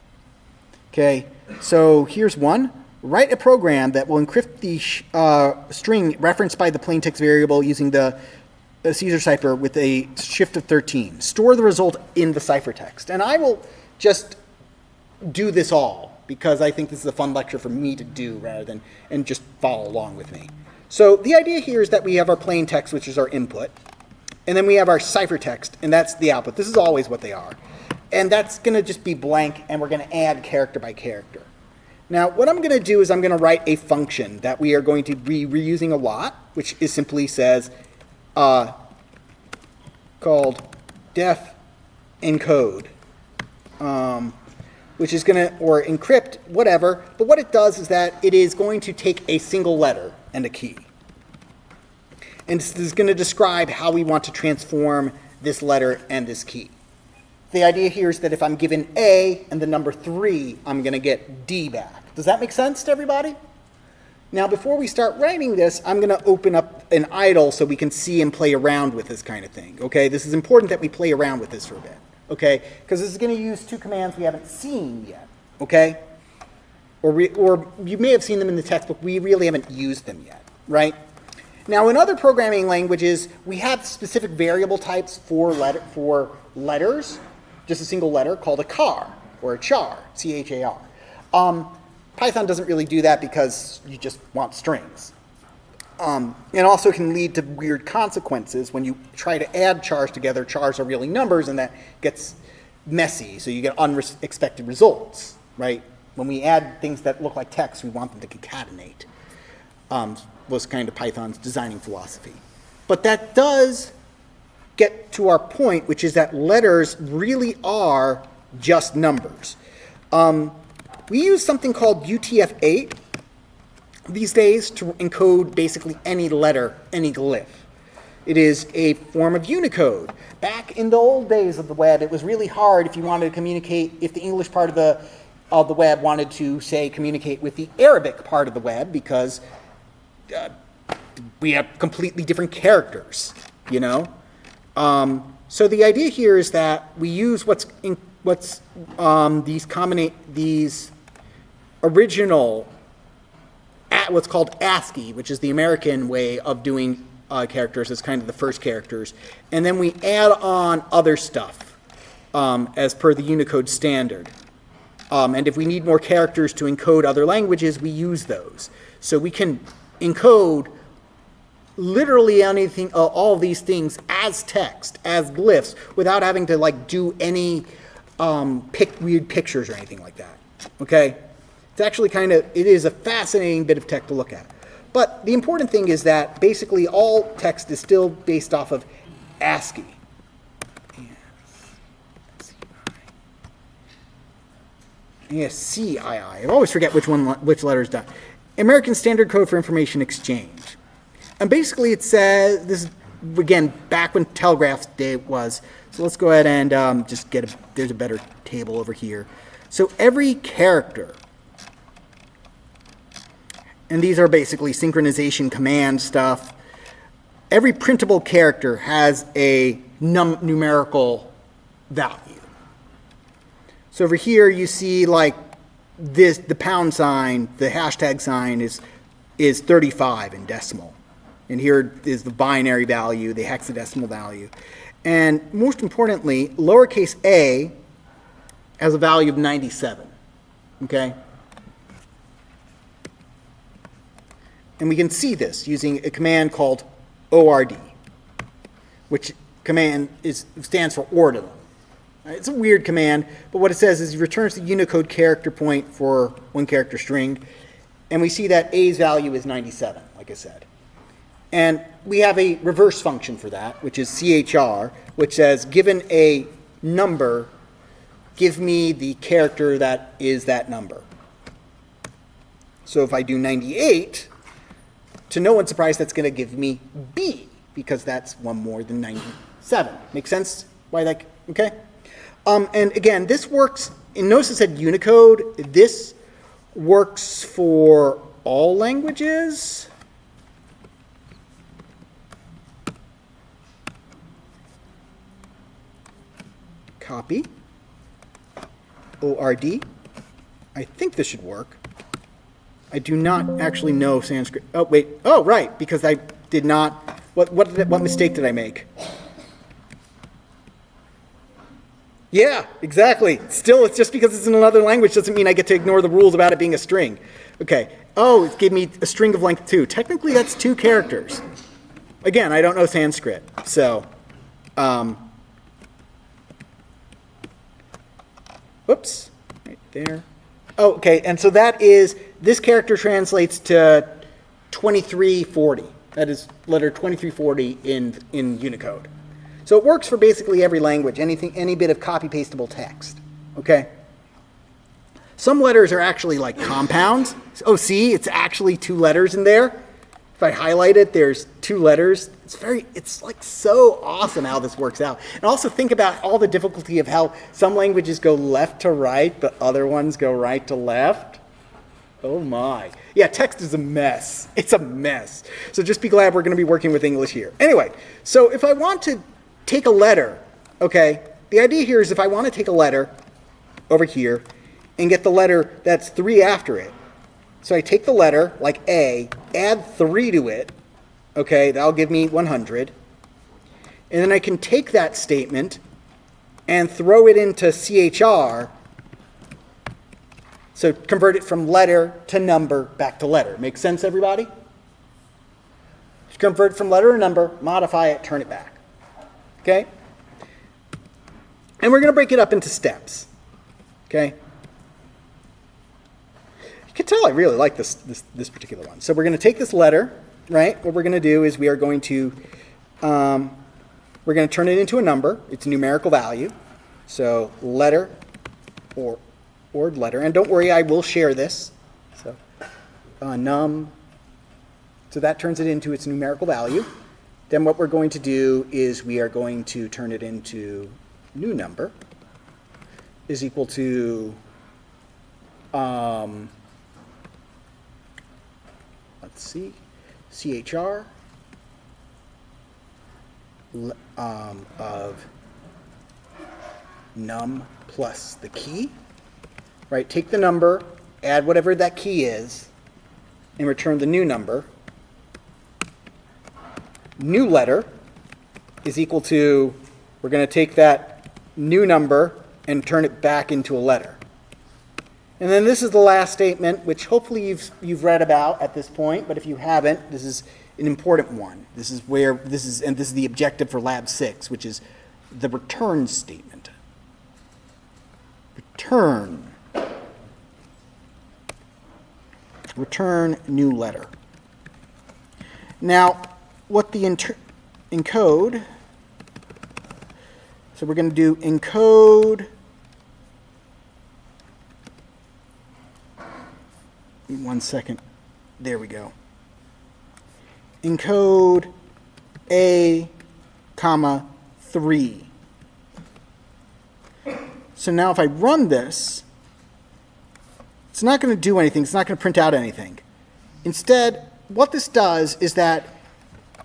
[SPEAKER 1] Okay? So here's one. Write a program that will encrypt the string referenced by the plaintext variable using the Caesar cipher with a shift of 13. Store the result in the ciphertext. And I will just do this all, because I think this is a fun lecture for me to do rather than and just follow along with me. So the idea here is that we have our plain text, which is our input, and then we have our ciphertext, and that's the output. This is always what they are. And that's going to just be blank, and we're going to add character by character. Now, what I'm going to do is I'm going to write a function that we are going to be reusing a lot, which is simply says called def encode. Which is going to, or encrypt, whatever. But what it does is that it is going to take a single letter and a key. And this is going to describe how we want to transform this letter and this key. The idea here is that if I'm given A and the number 3, I'm going to get D back. Does that make sense to everybody? Now, before we start writing this, I'm going to open up an idle so we can see and play around with this kind of thing. Okay, this is important that we play around with this for a bit. Okay, because this is going to use 2 commands we haven't seen yet. Okay, or you may have seen them in the textbook. We really haven't used them yet, right? Now, in other programming languages, we have specific variable types for letters, just a single letter, called a char or a char, C-H-A-R. Python doesn't really do that because you just want strings. It also can lead to weird consequences when you try to add chars together. Chars are really numbers, and that gets messy, so you get unexpected results, right? When we add things that look like text, we want them to concatenate. Was kind of Python's designing philosophy. But that does get to our point, which is that letters really are just numbers. We use something called UTF-8 these days to encode basically any letter, any glyph. It is a form of Unicode. Back in the old days of the web, it was really hard if you wanted to communicate, if the English part of the web wanted to, say, communicate with the Arabic part of the web, because we have completely different characters, So the idea here is that we use these original, what's called ASCII, which is the American way of doing characters as kind of the first characters, and then we add on other stuff as per the Unicode standard. And if we need more characters to encode other languages, we use those. So we can encode literally anything, all these things as text, as glyphs, without having to do any pick weird pictures or anything like that. Okay? It's actually it is a fascinating bit of tech to look at. But the important thing is that basically all text is still based off of ASCII. CII. I always forget which letter is done. American Standard Code for Information Exchange. And basically it says, this is, again, back when Telegraph Day was. So let's go ahead and just there's a better table over here. So every character, and these are basically synchronization command stuff, every printable character has a numerical value. So over here you see the pound sign, the hashtag sign is 35 in decimal. And here is the binary value, the hexadecimal value. And most importantly, lowercase a has a value of 97. Okay? And we can see this using a command called ORD. which command stands for ordinal. It's a weird command, but what it says is it returns the Unicode character point for one character string, and we see that A's value is 97, like I said. And we have a reverse function for that, which is CHR, which says, given a number, give me the character that is that number. So if I do 98, to no one's surprise, that's going to give me B, because that's one more than 97. Make sense? Why that? Okay. And again, this works, and notice it said Unicode. This works for all languages. Copy. ORD. I think this should work. I do not actually know Sanskrit. Oh, wait. Oh, right, because I did not. What mistake did I make? Yeah, exactly. Still, it's just because it's in another language doesn't mean I get to ignore the rules about it being a string. Okay. Oh, it gave me a string of length 2. Technically, that's 2 characters. Again, I don't know Sanskrit, so. Whoops. Right there. Oh, okay. And so this character translates to 2340. That is letter 2340 in Unicode. So it works for basically every language, any bit of copy-pastable text, okay? Some letters are actually like compounds. Oh, see, it's actually 2 letters in there. If I highlight it, there's 2 letters. It's like so awesome how this works out. And also think about all the difficulty of how some languages go left to right, but other ones go right to left. Oh my. Yeah, text is a mess. It's a mess. So just be glad we're going to be working with English here. Anyway, so if I want to take a letter, okay, the idea here is if I want to take a letter over here and get the letter that's 3 after it. So I take the letter, like A, add 3 to it, okay, that'll give me 100. And then I can take that statement and throw it into CHR, so convert it from letter to number back to letter. Make sense, everybody? Just convert it from letter to number, modify it, turn it back. Okay? And we're going to break it up into steps. Okay? You can tell I really like this particular one. So we're going to take this letter, right? What we're going to do is we are going to turn it into a number. It's a numerical value. So letter or letter. And don't worry, I will share this. So num. So that turns it into its numerical value. Then what we're going to do is we are going to turn it into new number is equal to, let's see, CHR of num plus the key, right? Take the number, add whatever that key is, and return the new number. New letter is equal to, we're going to take that new number and turn it back into a letter. And then this is the last statement, which hopefully you've read about at this point, but if you haven't, this is an important one. This is the objective for Lab 6, which is the return statement. Return new letter. Now, what the encode, so we're going to do encode, 1 second, there we go. Encode A, comma, 3. So now if I run this, it's not going to do anything. It's not going to print out anything. Instead, what this does is that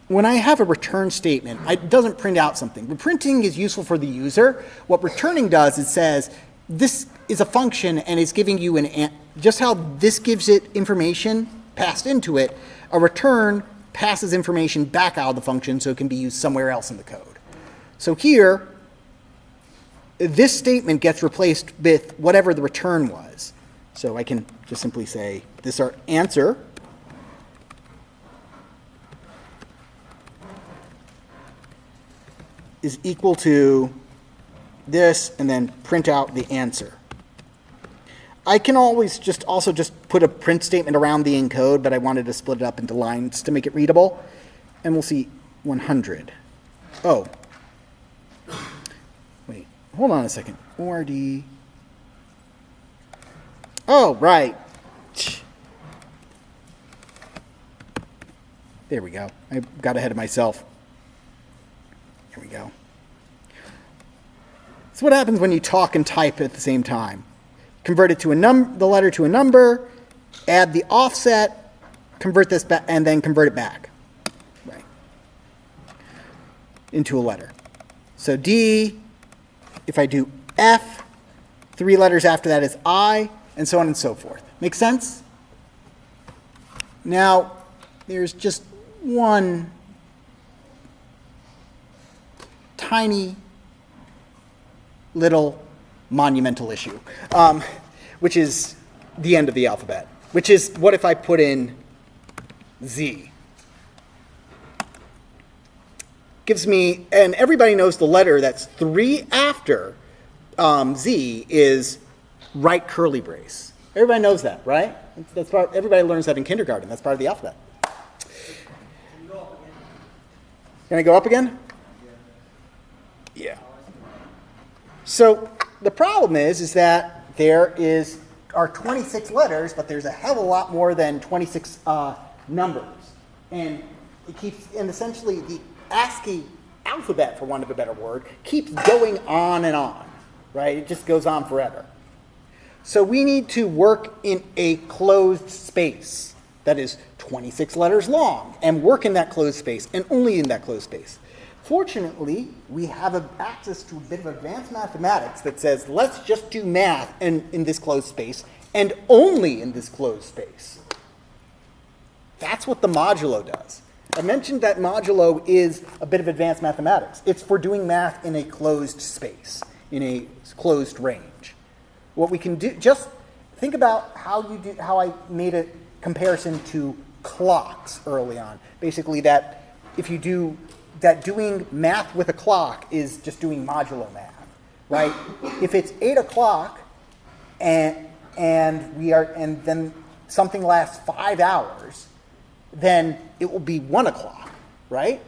[SPEAKER 1] when I have a return statement, it doesn't print out something. Reprinting is useful for the user. What returning does, it says, this is a function and it's giving you just how this gives it information passed into it, a return passes information back out of the function so it can be used somewhere else in the code. So here, this statement gets replaced with whatever the return was. So I can just simply say, this is our answer. is equal to this, and then print out the answer. I can always just put a print statement around the encode, but I wanted to split it up into lines to make it readable. And we'll see 100. Oh. Wait, hold on a second. ORD. Oh, right. There we go. I got ahead of myself. Here we go. That's what happens when you talk and type at the same time. Convert it to the letter to a number, add the offset, convert this back, and then convert it back, right, into a letter. So D, if I do F, 3 letters after that is I, and so on and so forth. Make sense? Now, there's just one tiny little monumental issue, which is the end of the alphabet, which is what if I put in Z? Gives me, and everybody knows the letter that's 3 after Z is right curly brace. Everybody knows that, right? That's part, everybody learns that in kindergarten. That's part of the alphabet. Can I go up again? Yeah. So the problem is that there are 26 letters, but there's a hell of a lot more than 26 numbers. And essentially the ASCII alphabet, for want of a better word, keeps going on and on, right? It just goes on forever. So we need to work in a closed space that is 26 letters long and work in that closed space and only in that closed space. Fortunately, we have access to a bit of advanced mathematics that says, let's just do math in this closed space and only in this closed space. That's what the modulo does. I mentioned that modulo is a bit of advanced mathematics. It's for doing math in a closed space, in a closed range. What we can do, just think about how I made a comparison to clocks early on. Basically that if you do that, doing math with a clock is just doing modulo math, right? If it's 8 o'clock and then something lasts 5 hours, then it will be 1 o'clock, right?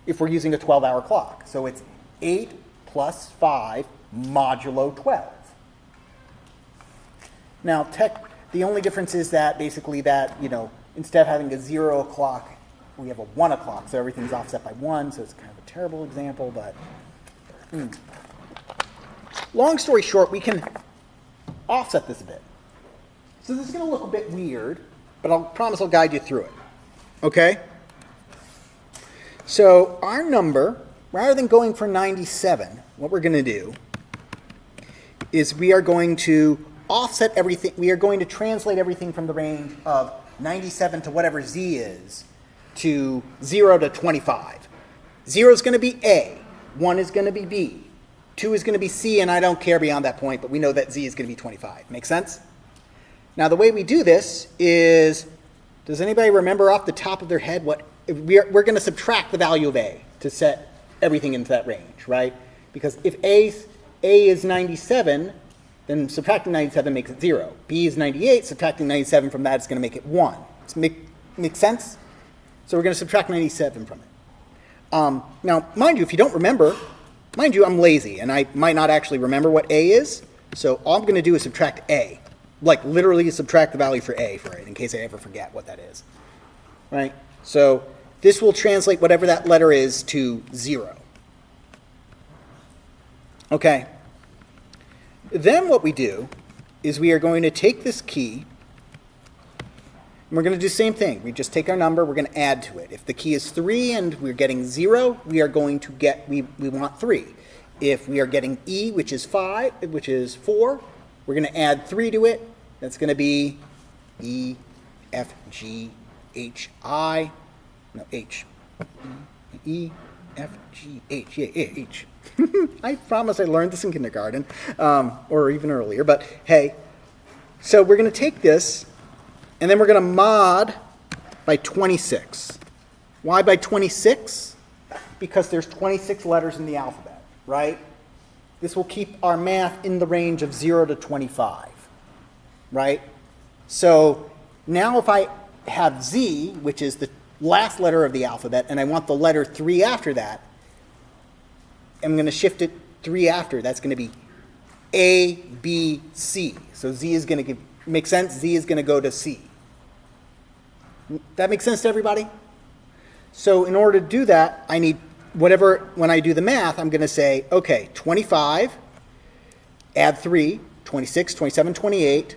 [SPEAKER 1] If we're using a 12-hour clock. So it's 8 plus 5 modulo 12. Now, the only difference is that basically that, instead of having a 0 o'clock, we have a 1 o'clock, so everything's offset by 1, so it's kind of a terrible example, but long story short, we can offset this a bit. So this is going to look a bit weird, but I promise I'll guide you through it. Okay? So our number, rather than going for 97, what we're going to do is we are going to offset everything. We are going to translate everything from the range of 97 to whatever Z is to 0 to 25. 0 is going to be A. 1 is going to be B. 2 is going to be C, and I don't care beyond that point, but we know that Z is going to be 25. Make sense? Now, the way we do this is, does anybody remember off the top of their head what we're going to subtract the value of A to set everything into that range, right? Because if A is 97, then subtracting 97 makes it 0. B is 98, subtracting 97 from that is going to make it 1. Does it make sense? So we're going to subtract 97 from it. Now, mind you, if you don't remember, mind you, I'm lazy, and I might not actually remember what A is, so all I'm going to do is subtract A. Like, literally subtract the value for A for it, in case I ever forget what that is. Right? So this will translate whatever that letter is to 0. Okay. Then what we do is we are going to take this key, and we're going to do the same thing. We just take our number, we're going to add to it. If the key is 3 and we're getting 0, we are going to get, we want 3. If we are getting E, which is 4, we're going to add 3 to it. That's going to be E, F, G, H, I. No, H. E, F, G, H. Yeah, H. I promise I learned this in kindergarten, or even earlier, but hey. So we're going to take this, and then we're going to mod by 26. Why by 26? because there's 26 letters in the alphabet, right? This will keep our math in the range of 0 to 25, right? So now if I have Z, which is the last letter of the alphabet, and I want the letter 3 after that, I'm going to shift it 3 after. That's going to be A, B, C. So Z is going to make sense? Z is going to go to C. That makes sense to everybody? So in order to do that, I need whatever, when I do the math, I'm going to say, okay, 25, add 3, 26, 27, 28,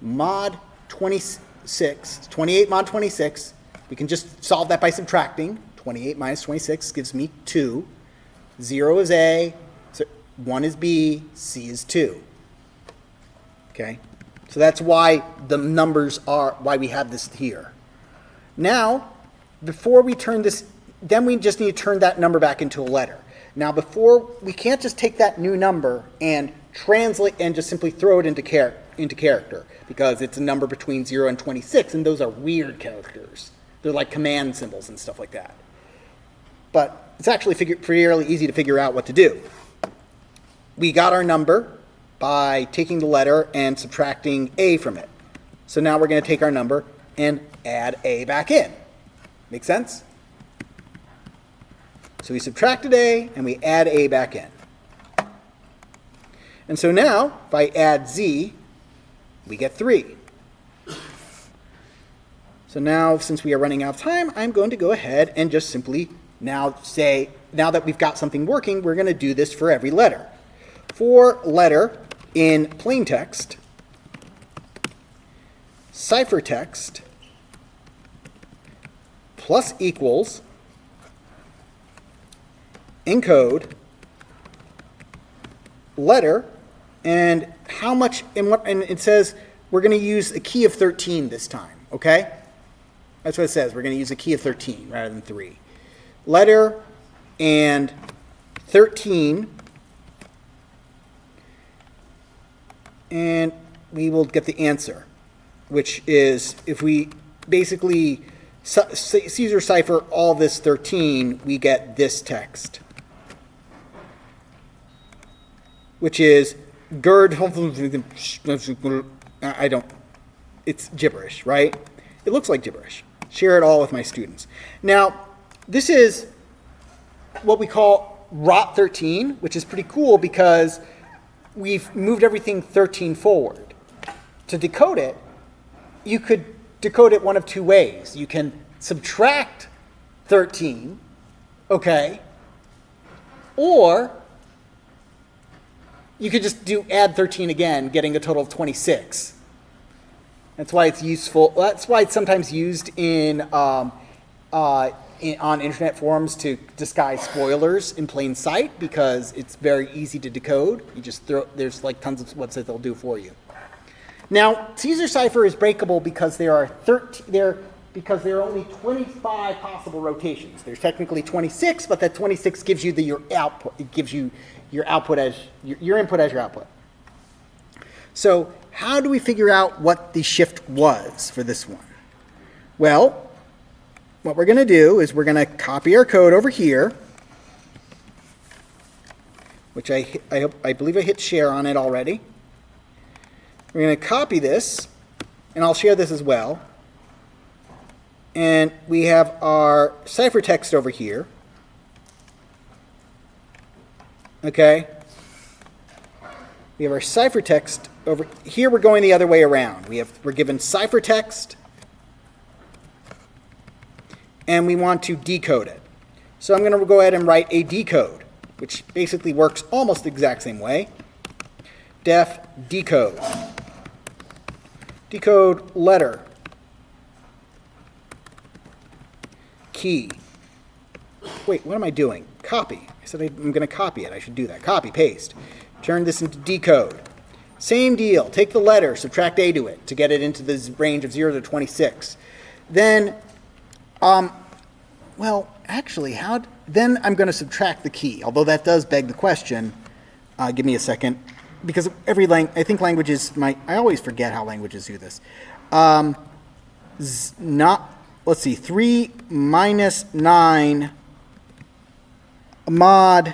[SPEAKER 1] mod 26, 28 mod 26. We can just solve that by subtracting. 28 minus 26 gives me 2. 0 is A, 1 is B, C is 2. Okay? So that's why the numbers are, why we have this here. Now, before we turn this, then we just need to turn that number back into a letter. Now we can't just take that new number and translate and just simply throw it into character, because it's a number between 0 and 26, and those are weird characters. They're like command symbols and stuff like that. But it's actually fairly easy to figure out what to do. We got our number by taking the letter and subtracting A from it. So now we're going to take our number and add A back in. Make sense? So we subtracted A and we add A back in. And so now, if I add Z, we get 3. So now, since we are running out of time, I'm going to go ahead and just simply now say, now that we've got something working, we're going to do this for every letter. For letter in plain text, ciphertext plus equals encode letter, and how much, and it says we're going to use a key of 13 this time, okay? That's what it says. We're going to use a key of 13 rather than 3. Letter and 13, and we will get the answer, which is, if we basically Caesar cipher all this 13, we get this text, which is GERD, it's gibberish, right? It looks like gibberish. Share it all with my students. Now, this is what we call ROT 13, which is pretty cool because we've moved everything 13 forward. To decode it, you could decode it one of two ways. You can subtract 13, okay, or you could just add 13 again, getting a total of 26. That's why it's useful. That's why it's sometimes used on internet forums to disguise spoilers in plain sight, because it's very easy to decode. You just there's like tons of websites that'll do for you. Now, Caesar cipher is breakable because there are only 25 possible rotations. There's technically 26, but that 26 gives you your output. It gives you your output as your input as your output. So how do we figure out what the shift was for this one? Well, what we're going to do is we're going to copy our code over here, which I believe I hit share on it already. We're going to copy this, and I'll share this as well. And we have our ciphertext over here. Okay? We have our ciphertext over here. We're going the other way around. We're given ciphertext, and we want to decode it. So I'm going to go ahead and write a decode, which basically works almost the exact same way. Def decode. Decode letter. Key. Wait, what am I doing? Copy. I said I'm going to copy it. I should do that. Copy, paste. Turn this into decode. Same deal. Take the letter, subtract A to it to get it into this range of 0 to 26. Then, well, actually, then I'm going to subtract the key, although that does beg the question. Give me a second. Because I think languages I always forget how languages do this. Let's see, 3 minus 9 mod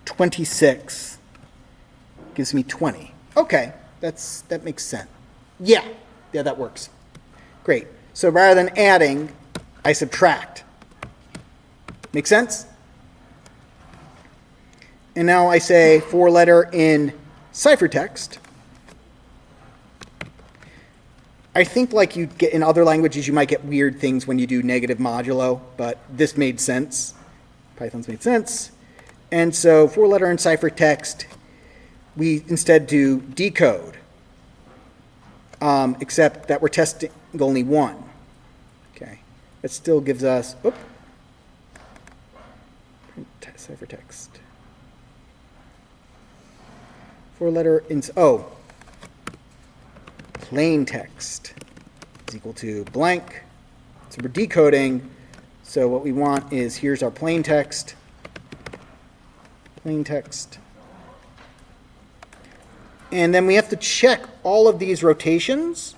[SPEAKER 1] 26 gives me 20. Okay, that makes sense. Yeah, that works. Great. So rather than adding, I subtract. Make sense? And now I say 4-letter in ciphertext. I think like you get in other languages, you might get weird things when you do negative modulo, but this made sense. Python's made sense. And so 4-letter in ciphertext, we instead do decode, except that we're testing only one. Okay, that still gives us, ciphertext. 4-letter in, plain text is equal to blank. So we're decoding. So what we want is, here's our plain text. Plain text. And then we have to check all of these rotations.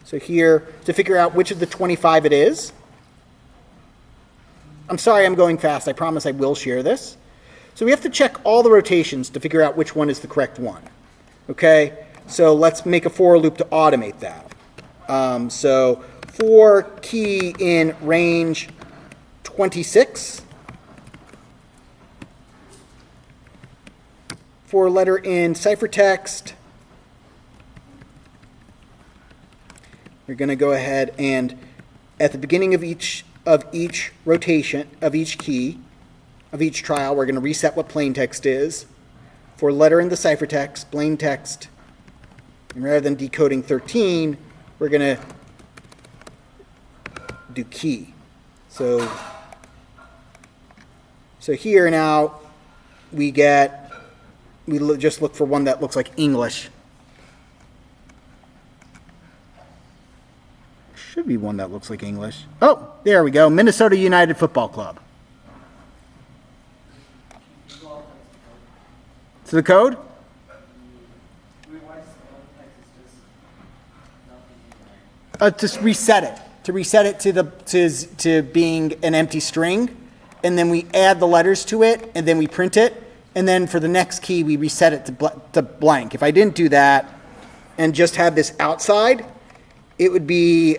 [SPEAKER 1] So here, to figure out which of the 25 it is. I'm sorry I'm going fast. I promise I will share this. So we have to check all the rotations to figure out which one is the correct one. Okay, so let's make a for loop to automate that. So for key in range 26, 4-letter in ciphertext, we're going to go ahead and at the beginning of each rotation of each key of each trial, we're going to reset what plain text is. For letter in the ciphertext, plain text, and rather than decoding 13, we're going to do key. So here now we just look for one that looks like English. Should be one that looks like English. Oh, there we go. Minnesota United Football Club. So the code? Just reset it. To reset it to being an empty string, and then we add the letters to it, and then we print it, and then for the next key we reset it to blank. If I didn't do that and just have this outside, it would be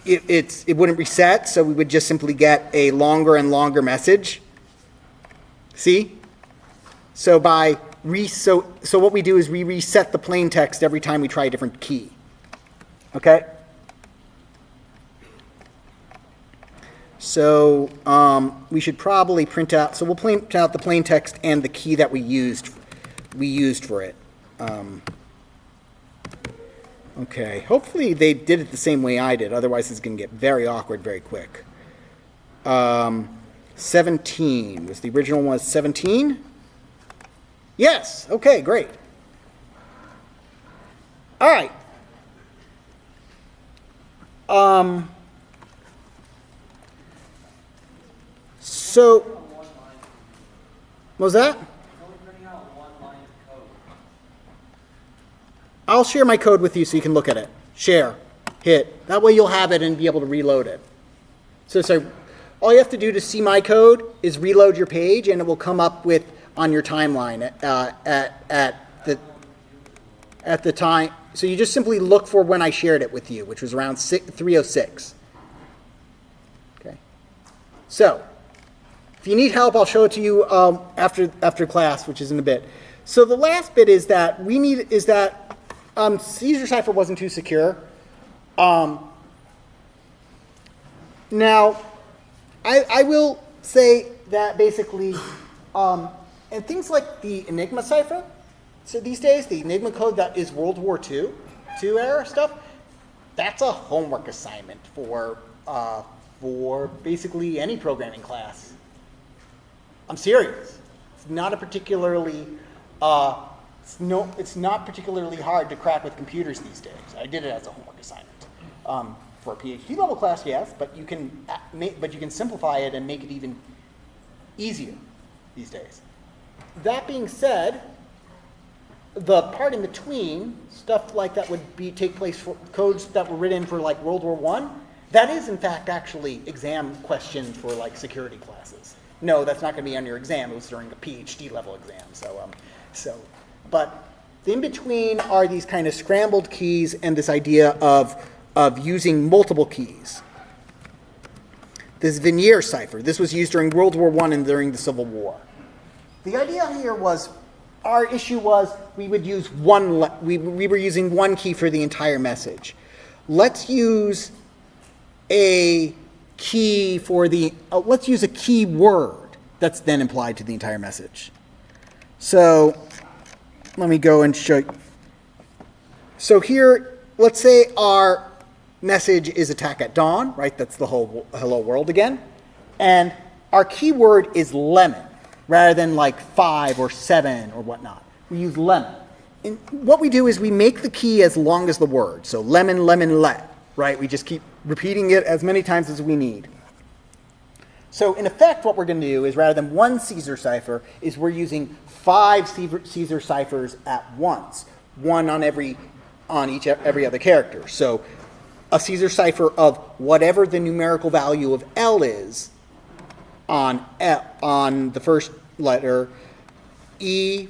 [SPEAKER 1] it wouldn't reset, so we would just simply get a longer and longer message. See? So so what we do is we reset the plain text every time we try a different key. Okay? So we should probably print out. So we'll print out the plain text and the key that we used for it. Okay. Hopefully they did it the same way I did. Otherwise, it's going to get very awkward very quick. 17 was the original one. Was 17? Yes. Okay. Great. All right. So, what was that? I'll share my code with you so you can look at it. Share. Hit. That way you'll have it and be able to reload it. So all you have to do to see my code is reload your page, and it will come up with on your timeline at the time. So you just simply look for when I shared it with you, which was around 3:06. Okay. So if you need help, I'll show it to you after class, which is in a bit. So the last bit is that Caesar cipher wasn't too secure. Now, I will say that basically, and things like the Enigma cipher, so these days, the Enigma code that is World War II era stuff, that's a homework assignment for basically any programming class. I'm serious. It's not a particularly it's not particularly hard to crack with computers these days. I did it as a homework assignment. For a PhD level class, yes, but you can simplify it and make it even easier these days. That being said, the part in between, stuff like that would take place for codes that were written for like World War I, That is, in fact, actually exam questions for like security classes. No, that's not going to be on your exam. It was during a PhD level exam. But in between are these kind of scrambled keys and this idea of using multiple keys. This Vignere cipher. This was used during World War I and during the Civil War. The idea here was, our issue was we would use we were using one key for the entire message. Let's use a key for the, let's use a key word that's then implied to the entire message. So let me go and show you. So here, let's say our message is attack at dawn, right? That's the whole hello world again. And our keyword is lemon, rather than like 5 or 7 or whatnot. We use lemon. And what we do is we make the key as long as the word. So lemon, lemon, let, right? We just keep repeating it as many times as we need. So in effect, what we're going to do is, rather than one Caesar cipher, is we're using 5 Caesar ciphers at once, one on every other character. So a Caesar cipher of whatever the numerical value of L is on the first letter, E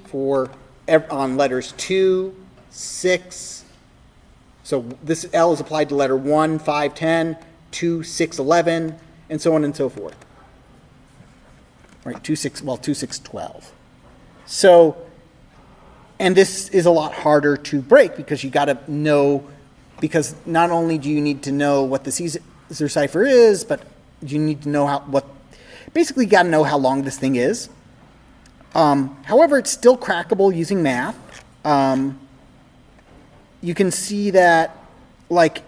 [SPEAKER 1] on letters 2, 6. So this L is applied to letter 1, 5, 10, 2, 6, 11, and so on and so forth. Right, 2, 6, 12. So, and this is a lot harder to break because you got to know, because not only do you need to know what the Caesar cipher is, but you need to know basically got to know how long this thing is. However, it's still crackable using math. You can see that, like,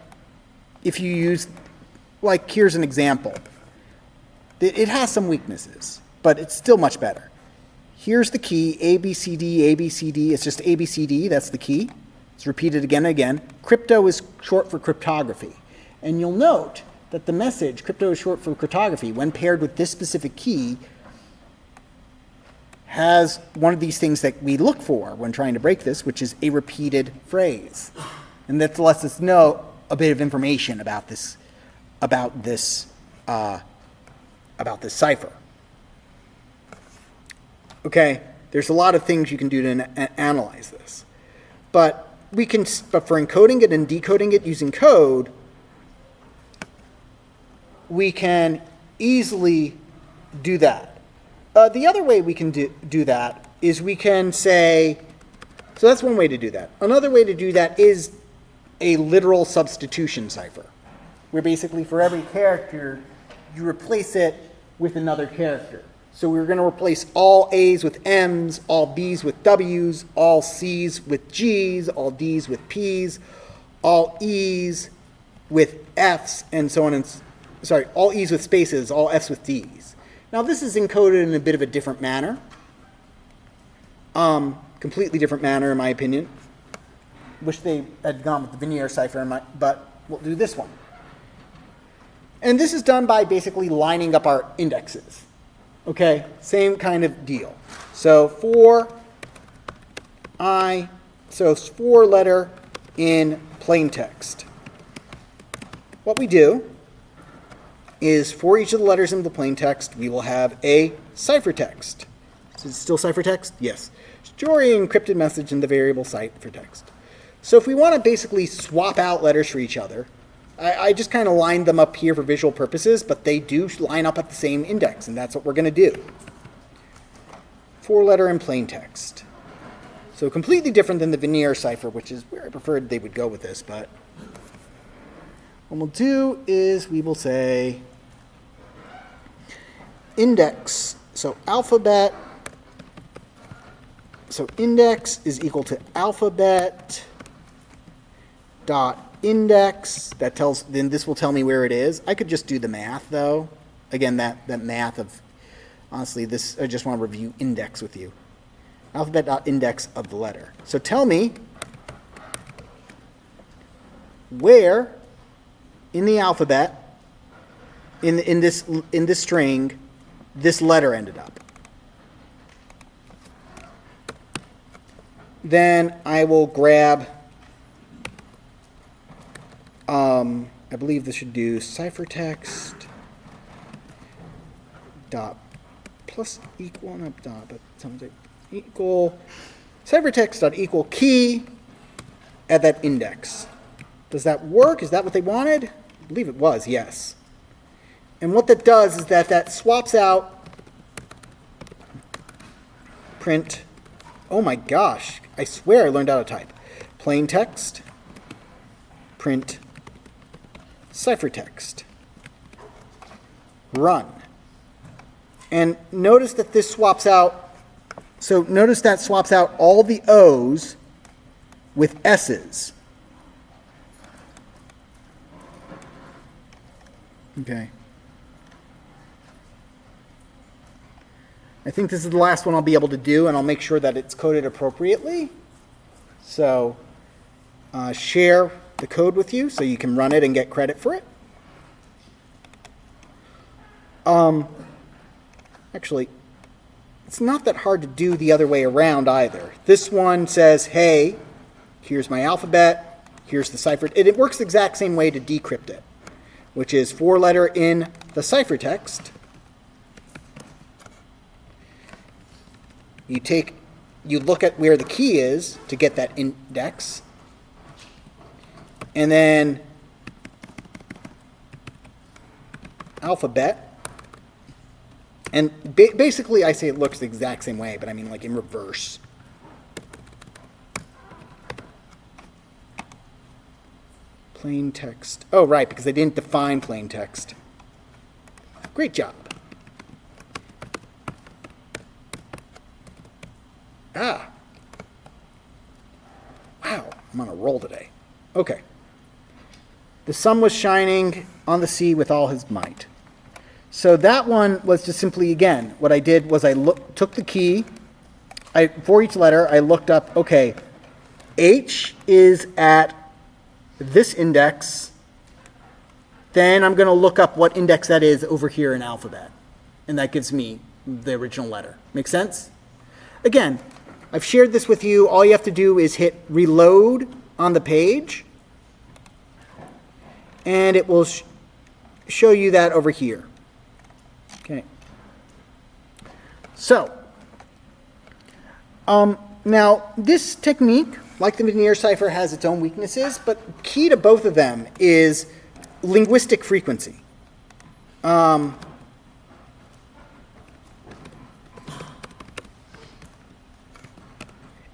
[SPEAKER 1] if you use, like, here's an example. It has some weaknesses, but it's still much better. Here's the key, ABCD, ABCD. It's just ABCD, that's the key. It's repeated again and again. Crypto is short for cryptography. And you'll note that the message, crypto is short for cryptography, when paired with this specific key, has one of these things that we look for when trying to break this, which is a repeated phrase. And that lets us know a bit of information about this cipher. Okay, there's a lot of things you can do to analyze this. But for encoding it and decoding it using code, we can easily do that. The other way we can do that is we can say, so that's one way to do that. Another way to do that is a literal substitution cipher, where basically for every character, you replace it with another character. So we're going to replace all A's with M's, all B's with W's, all C's with G's, all D's with P's, all E's with F's, and so on all E's with spaces, all F's with D's. Now this is encoded in a bit of a different manner, completely different manner in my opinion. Wish they had gone with the Vignere cipher, but we'll do this one. And this is done by basically lining up our indexes. Okay, same kind of deal. So 4 letter in plain text. What we do is for each of the letters in the plain text, we will have a ciphertext. Is it still ciphertext? Yes. Storing encrypted message in the variable ciphertext. So if we want to basically swap out letters for each other, I just kind of lined them up here for visual purposes, but they do line up at the same index, and that's what we're going to do. 4 letter in plain text. So completely different than the Vignere cipher, which is where I preferred they would go with this, but what we'll do is we will say index, so alphabet, so index is equal to alphabet dot index. Then this will tell me where it is. I could just do the math though. Again, that math of, honestly, this, I just want to review index with you. Alphabet dot index of the letter. So tell me where in the alphabet, in this string, this letter ended up. Then I will grab, I believe this should do ciphertext dot plus equal, not dot, but something like equal, ciphertext dot equal key at that index. Does that work? Is that what they wanted? I believe it was, yes. And what that does is that swaps out print, oh my gosh, I swear I learned how to type. Plain text, print, ciphertext, run. And notice that this swaps out, so notice that swaps out all the O's with S's. Okay. I think this is the last one I'll be able to do, and I'll make sure that it's coded appropriately. So share the code with you so you can run it and get credit for it. Actually, it's not that hard to do the other way around either. This one says, hey, here's my alphabet, here's the cipher. It works the exact same way to decrypt it, which is 4-letter in the ciphertext. You look at where the key is to get that index, and then alphabet. And basically, I say it looks the exact same way, but I mean like in reverse. Plain text. Oh, right, because they didn't define plain text. Great job. Ah. Wow, I'm on a roll today. Okay. The sun was shining on the sea with all his might. So that one was just simply, again, what I did was I took the key. For each letter, I looked up, okay, H is at this index. Then I'm going to look up what index that is over here in alphabet. And that gives me the original letter. Make sense? Again, I've shared this with you. All you have to do is hit reload on the page. And it will show you that over here. Okay. So, now this technique, like the veneer cipher, has its own weaknesses, but key to both of them is linguistic frequency.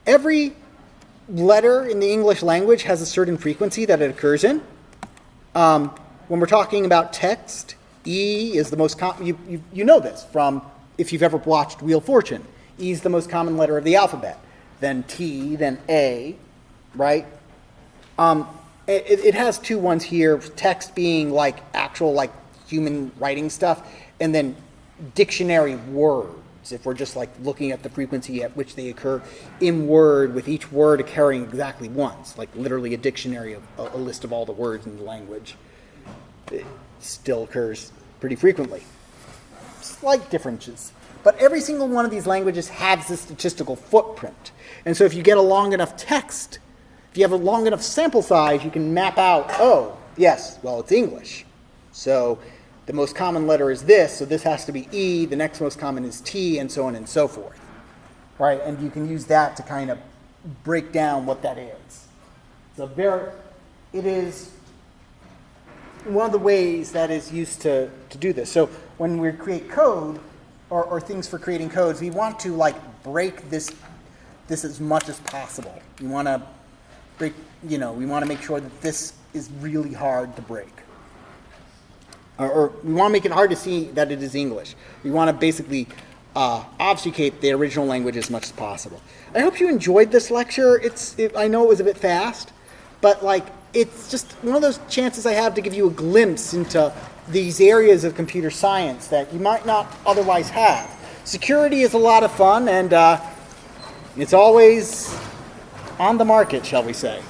[SPEAKER 1] Every letter in the English language has a certain frequency that it occurs in. When we're talking about text, E is the most common, you know this from if you've ever watched Wheel of Fortune. E is the most common letter of the alphabet. Then T, then A, right? It has two ones here, text being like actual like human writing stuff, and then dictionary words, if we're just like looking at the frequency at which they occur in Word, with each word occurring exactly once, like literally a dictionary of a list of all the words in the language. It still occurs pretty frequently. Slight differences. But every single one of these languages has a statistical footprint. And so if you get a long enough text, if you have a long enough sample size, you can map out, oh, yes, well, it's English. So the most common letter is this, so this has to be E, the next most common is T, and so on and so forth. Right? And you can use that to kind of break down what that is. So it is one of the ways that is used to do this. So when we create code, or things for creating codes, we want to like break this as much as possible. We want to break, we want to make sure that this is really hard to break. Or we want to make it hard to see that it is English. We want to basically obfuscate the original language as much as possible. I hope you enjoyed this lecture. I know it was a bit fast, but like it's just one of those chances I have to give you a glimpse into these areas of computer science that you might not otherwise have. Security is a lot of fun, and it's always on the market, shall we say.